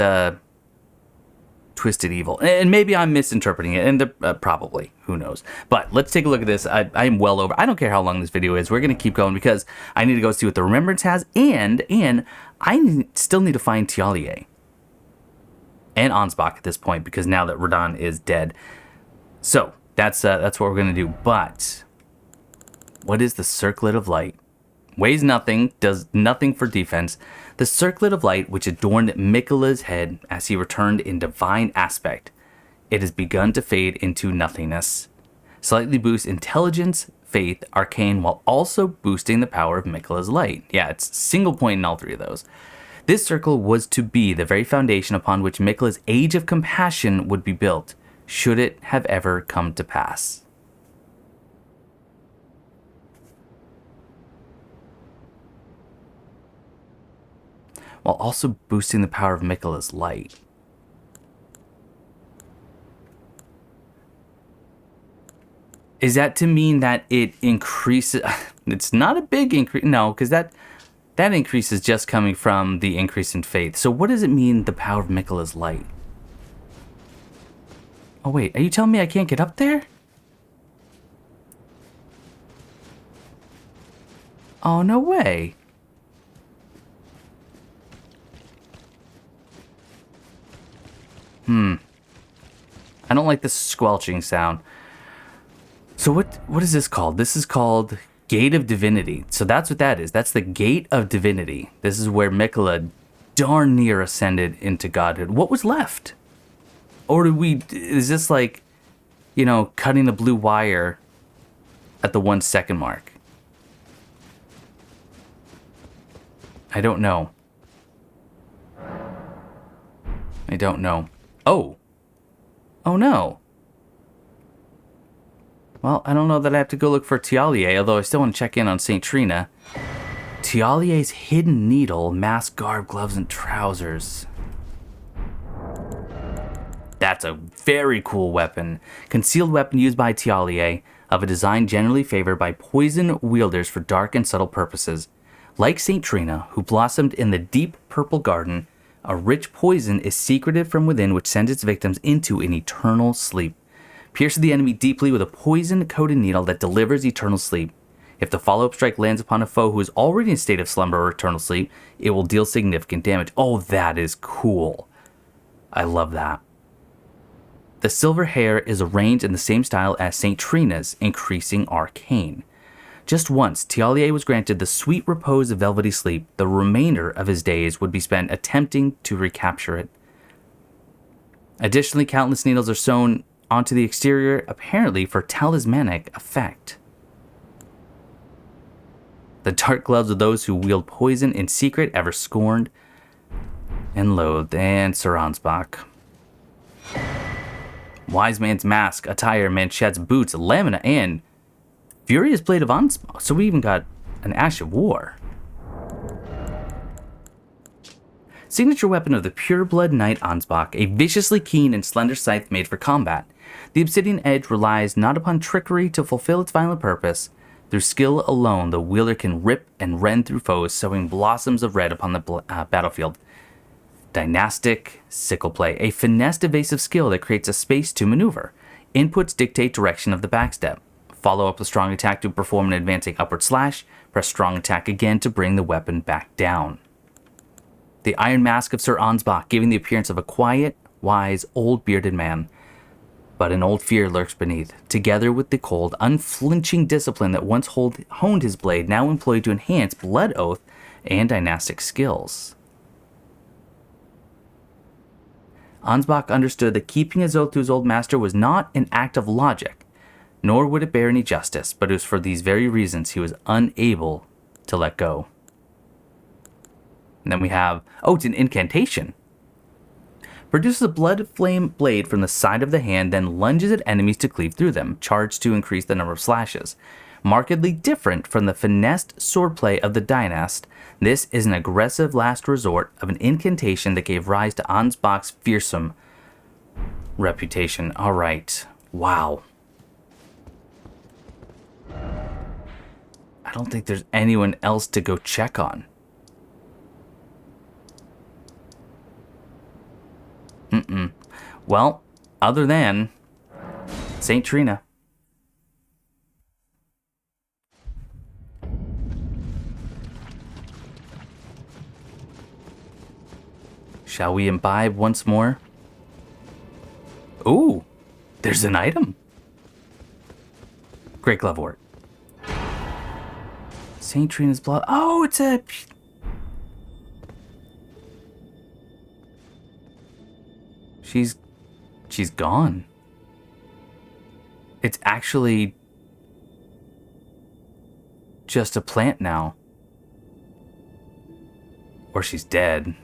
twisted evil. And maybe I'm misinterpreting it, and probably. Who knows? But let's take a look at this. I am well over. I don't care how long this video is. We're going to keep going because I need to go see what the remembrance has, and I still need to find Tialier and Ansbach at this point because now that Radahn is dead. So that's what we're going to do. But what is the Circlet of Light? Weighs nothing, does nothing for defense. The Circlet of Light, which adorned Miquella's head as he returned in divine aspect, it has begun to fade into nothingness. Slightly boosts intelligence, faith, arcane, while also boosting the power of Miquella's light. Yeah, it's single point in all three of those. This circle was to be the very foundation upon which Miquella's Age of Compassion would be built, should it have ever come to pass. While also boosting the power of Miquella's light. Is that to mean that it increases? It's not a big increase. No, because that increase is just coming from the increase in faith. So what does it mean, the power of Miquella's light? Oh wait, are you telling me I can't get up there? Oh, no way. I don't like the squelching sound. So what is this called? This is called Gate of Divinity. So that's what that is. That's the Gate of Divinity. This is where Miquella darn near ascended into godhood. What was left? Or is this like, cutting the blue wire at the 1 second mark? I don't know. Oh no. Well, I don't know that I have to go look for Tialier, although I still want to check in on St. Trina. Tialier's hidden needle, mask, garb, gloves, and trousers. That's a very cool weapon. Concealed weapon used by Tialier, of a design generally favored by poison wielders for dark and subtle purposes. Like St. Trina, who blossomed in the deep purple garden, a rich poison is secreted from within which sends its victims into an eternal sleep. Pierce the enemy deeply with a poison-coated needle that delivers eternal sleep. If the follow-up strike lands upon a foe who is already in a state of slumber or eternal sleep, it will deal significant damage. Oh, that is cool. I love that. The silver hair is arranged in the same style as St. Trina's, increasing arcane. Just once, Tialier was granted the sweet repose of velvety sleep. The remainder of his days would be spent attempting to recapture it. Additionally, countless needles are sewn onto the exterior, apparently for talismanic effect. The dark gloves of those who wield poison in secret, ever scorned and loathed. And Sir Ansbach. Wise man's mask, attire, manchettes, boots, lamina, and Furious Blade of Ansbach. So we even got an Ash of War. Signature weapon of the pureblood knight Ansbach, a viciously keen and slender scythe made for combat. The obsidian edge relies not upon trickery to fulfill its violent purpose. Through skill alone, the wielder can rip and rend through foes, sowing blossoms of red upon the battlefield. Dynastic sickle play, a finessed evasive skill that creates a space to maneuver. Inputs dictate direction of the backstep. Follow up a strong attack to perform an advancing upward slash. Press strong attack again to bring the weapon back down. The iron mask of Sir Ansbach, giving the appearance of a quiet, wise, old bearded man. But an old fear lurks beneath, together with the cold, unflinching discipline that once honed his blade, now employed to enhance blood oath and dynastic skills. Ansbach understood that keeping his oath to his old master was not an act of logic, nor would it bear any justice, but it was for these very reasons he was unable to let go. And then we have, oh, it's an incantation. Produces a blood flame blade from the side of the hand, then lunges at enemies to cleave through them, charged to increase the number of slashes. Markedly different from the finessed swordplay of the Dynast, this is an aggressive last resort of an incantation that gave rise to Ansbach's fearsome reputation. Alright. Wow. I don't think there's anyone else to go check on. Well, other than Saint Trina. Shall we imbibe once more? Ooh, there's an item. Great Glovewort. Saint Trina's blood. Oh, it's a... She's gone. It's actually just a plant now. Or she's dead.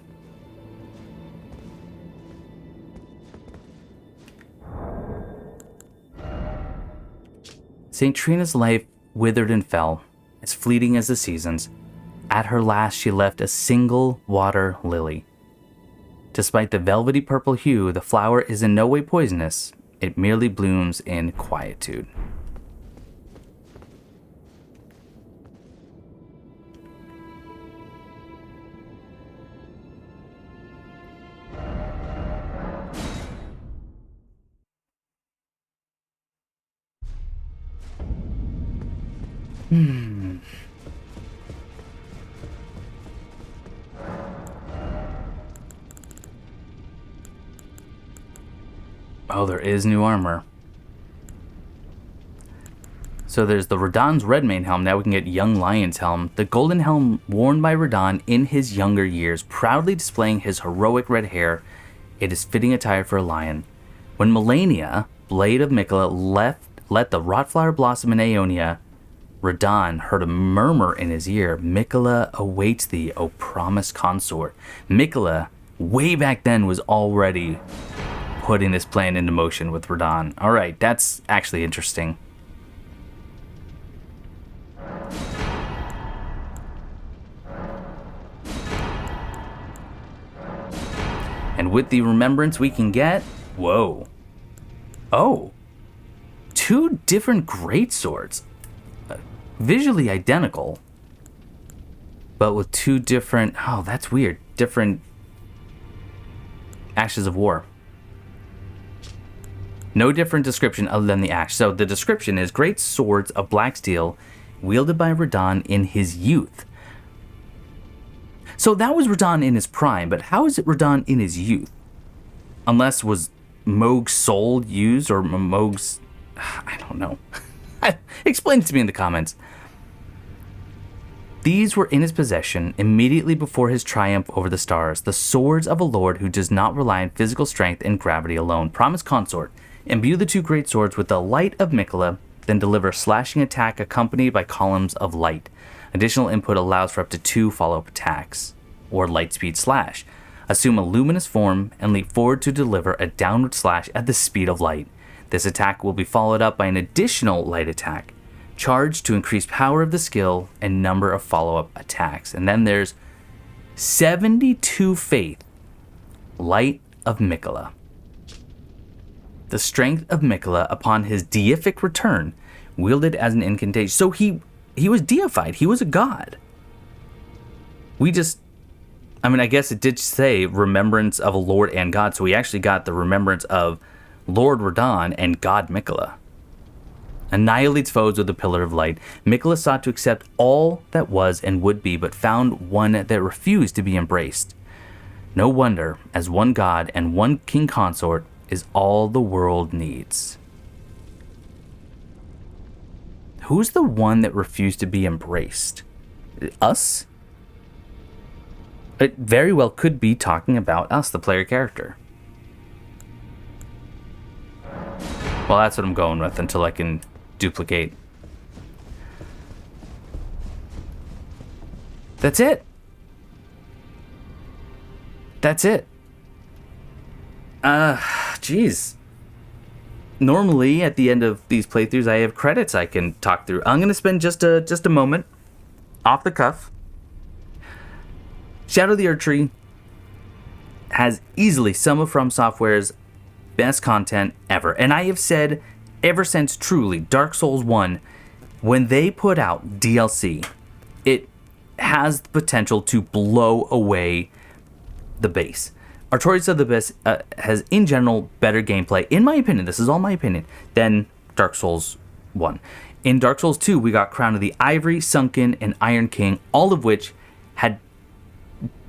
St. Trina's life withered and fell, as fleeting as the seasons. At her last, she left a single water lily. Despite the velvety purple hue, the flower is in no way poisonous. It merely blooms in quietude. Oh, there is new armor. So there's the Radahn's Redmane helm. Now we can get Young Lion's helm. The golden helm worn by Radahn in his younger years, proudly displaying his heroic red hair. It is fitting attire for a lion. When Melania, blade of Miquella, let the rotflower blossom in Aeonia, Radahn heard a murmur in his ear. Miquella awaits thee, O promised consort. Miquella, way back then, was already putting this plan into motion with Radahn. Alright, that's actually interesting. And with the remembrance we can get... Whoa. Oh. 2 different greatswords. Visually identical. But with 2 different... Oh, that's weird. Different ashes of war. No different description other than the axe. So the description is great swords of black steel wielded by Radahn in his youth. So that was Radahn in his prime, but how is it Radahn in his youth? Unless was Mohg's soul used, or Mohg's... I don't know. Explain it to me in the comments. These were in his possession immediately before his triumph over the stars, the swords of a lord who does not rely on physical strength and gravity alone. Promise consort. Imbue the 2 great swords with the light of Miquella, then deliver slashing attack accompanied by columns of light. Additional input allows for up to 2 follow-up attacks, or light speed slash. Assume a luminous form and leap forward to deliver a downward slash at the speed of light. This attack will be followed up by an additional light attack, charged to increase power of the skill and number of follow-up attacks. And then there's 72 faith, light of Miquella. The strength of Miquella upon his deific return, wielded as an incantation. So he was deified. He was a god. I guess it did say remembrance of a lord and god, so we actually got the remembrance of Lord Radahn and God Miquella. Annihilates foes with a pillar of light. Miquella sought to accept all that was and would be, but found one that refused to be embraced. No wonder, as one god and one king consort is all the world needs. Who's the one that refused to be embraced? Us? It very well could be talking about us, the player character. Well, that's what I'm going with until I can duplicate. That's it. That's it. Jeez. Normally, at the end of these playthroughs, I have credits I can talk through. I'm going to spend just a moment, off the cuff. Shadow of the Erdtree has easily some of From Software's best content ever. And I have said ever since truly Dark Souls 1, when they put out DLC, it has the potential to blow away the base. Artorias of the Abyss has in general better gameplay, in my opinion, this is all my opinion, than Dark Souls 1. In Dark Souls 2, we got Crown of the Ivory, Sunken, and Iron King, all of which had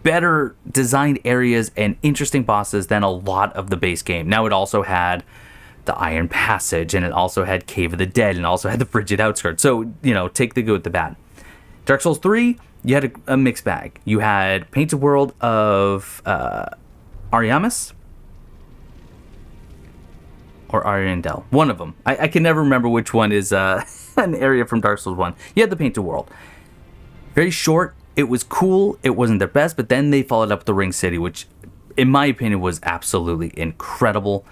better designed areas and interesting bosses than a lot of the base game. Now, it also had the Iron Passage, and it also had Cave of the Dead, and also had the Frigid Outskirts. So, take the good with the bad. Dark Souls 3, you had a mixed bag. You had Painted World of Ariamis or Ariandel. One of them. I can never remember which one is an area from Dark Souls 1. You had the Painted World. Very short. It was cool. It wasn't their best, but then they followed up with the Ring City, which, in my opinion, was absolutely incredible.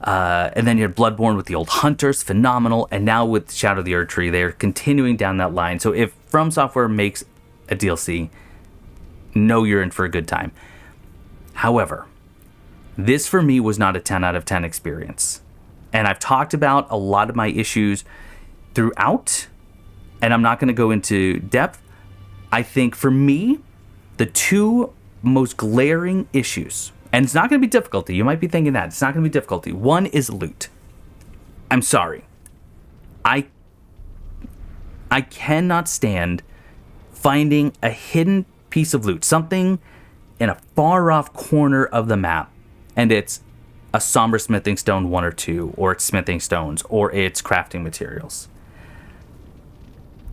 And then you had Bloodborne with the Old Hunters, phenomenal. And now with Shadow of the Erdtree, they're continuing down that line. So if From Software makes a DLC, know you're in for a good time. However, this for me was not a 10 out of 10 experience. And I've talked about a lot of my issues throughout, and I'm not going to go into depth. I think for me, the two most glaring issues, and it's not going to be difficulty. You might be thinking that. It's not going to be difficulty. One is loot. I'm sorry. I cannot stand finding a hidden piece of loot, something in a far off corner of the map, and it's a somber smithing stone 1 or 2, or it's smithing stones, or it's crafting materials.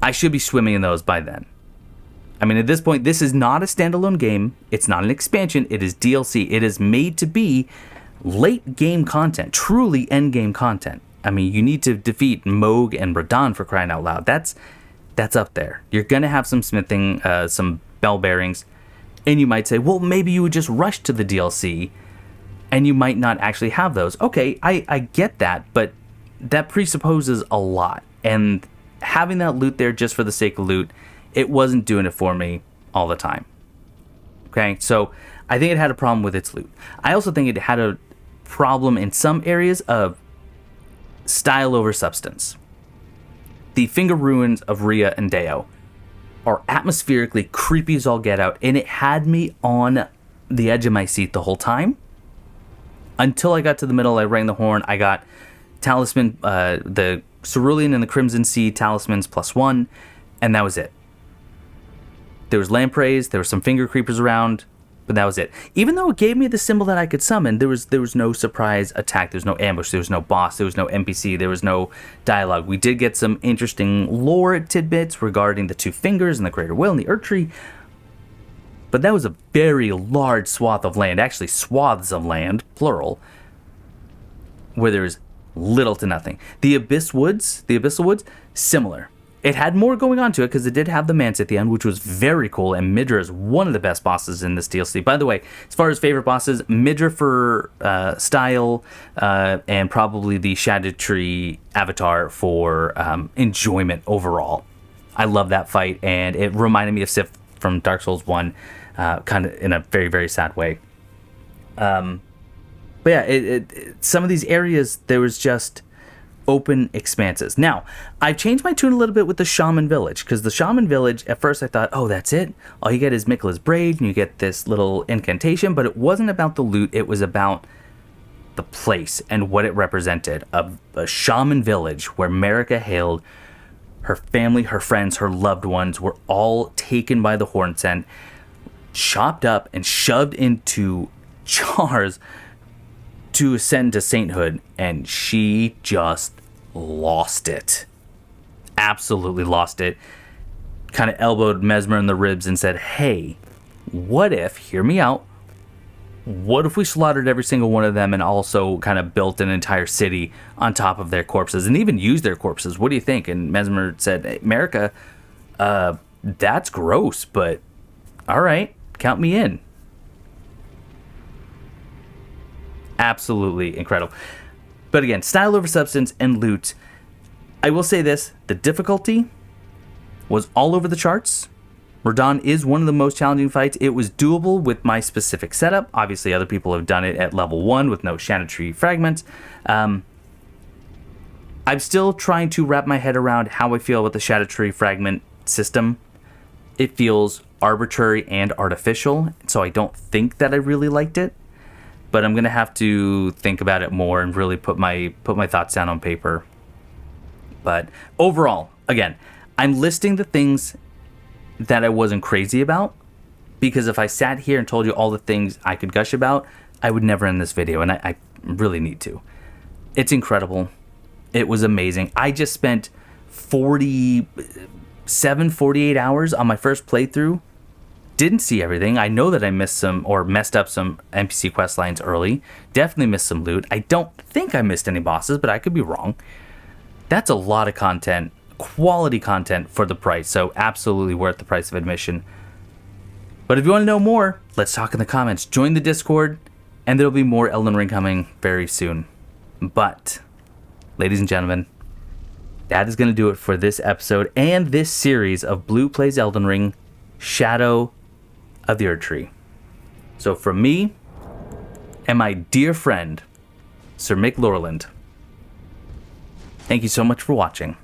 I should be swimming in those by then. I mean, at this point, this is not a standalone game. It's not an expansion. It is DLC. It is made to be late game content, truly end game content. I mean, you need to defeat Moog and Radahn, for crying out loud. That's up there. You're going to have some smithing, some bell bearings, and you might say, well, maybe you would just rush to the DLC, and you might not actually have those. Okay, I get that, but that presupposes a lot. And having that loot there just for the sake of loot, it wasn't doing it for me all the time. Okay, so I think it had a problem with its loot. I also think it had a problem in some areas of style over substance. The Finger Ruins of Rhea and Deo are atmospherically creepy as all get out, and it had me on the edge of my seat the whole time. Until I got to the middle, I rang the horn, I got Talisman, the Cerulean and the Crimson Sea Talismans +1, and that was it. There was lampreys, there were some finger creepers around, but that was it. Even though it gave me the symbol that I could summon, there was no surprise attack, there was no ambush, there was no boss, there was no NPC, there was no dialogue. We did get some interesting lore tidbits regarding the two fingers and the Greater Will and the Erdtree, but that was a very large swath of land, actually swaths of land, plural, where there's little to nothing. The Abyssal Woods, similar. It had more going on to it because it did have the Manse at the end, which was very cool, and Midra is one of the best bosses in this DLC. By the way, as far as favorite bosses, Midra for style, and probably the Shadow Tree avatar for enjoyment overall. I love that fight, and it reminded me of Sif from Dark Souls 1, kind of in a very, very sad way. But yeah, some of these areas, there was just open expanses. Now, I've changed my tune a little bit with the Shaman Village, because the Shaman Village, at first I thought, oh, that's it? All you get is Miquella's Braid, and you get this little incantation, but it wasn't about the loot, it was about the place and what it represented. A Shaman Village where Marika hailed, her family, her friends, her loved ones were all taken by the Hornsent, chopped up and shoved into jars to ascend to sainthood, and she just lost it. Absolutely lost it. Kind of elbowed Messmer in the ribs and said, hey, what if, hear me out, What if we slaughtered every single one of them and also kind of built an entire city on top of their corpses and even used their corpses? What do you think? And Messmer said, hey, Marika, that's gross, but all right, count me in. Absolutely incredible. But again, style over substance and loot. I will say this, the difficulty was all over the charts. Radahn is one of the most challenging fights. It was doable with my specific setup. Obviously, other people have done it at level 1 with no Erdtree fragments. I'm still trying to wrap my head around how I feel with the Erdtree fragment system. It feels arbitrary and artificial, so I don't think that I really liked it. But I'm going to have to think about it more and really put my thoughts down on paper. But overall, again, I'm listing the things that I wasn't crazy about, because if I sat here and told you all the things I could gush about, I would never end this video, and I really need to. It's incredible. It was amazing. I just spent 48 hours on my first playthrough. Didn't see everything. I know that I missed up some NPC quest lines early. Definitely missed some loot. I don't think I missed any bosses, but I could be wrong. That's a lot of content. Quality content for the price, so absolutely worth the price of admission. But if you want to know more, let's talk in the comments. Join the Discord, and there'll be more Elden Ring coming very soon. But, ladies and gentlemen, that is going to do it for this episode and this series of Blue Plays Elden Ring, Shadow of the Erdtree. So from me and my dear friend, Sir Mick Lorland, thank you so much for watching.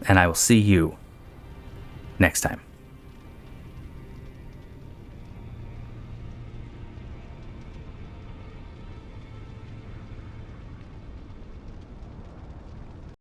And I will see you next time.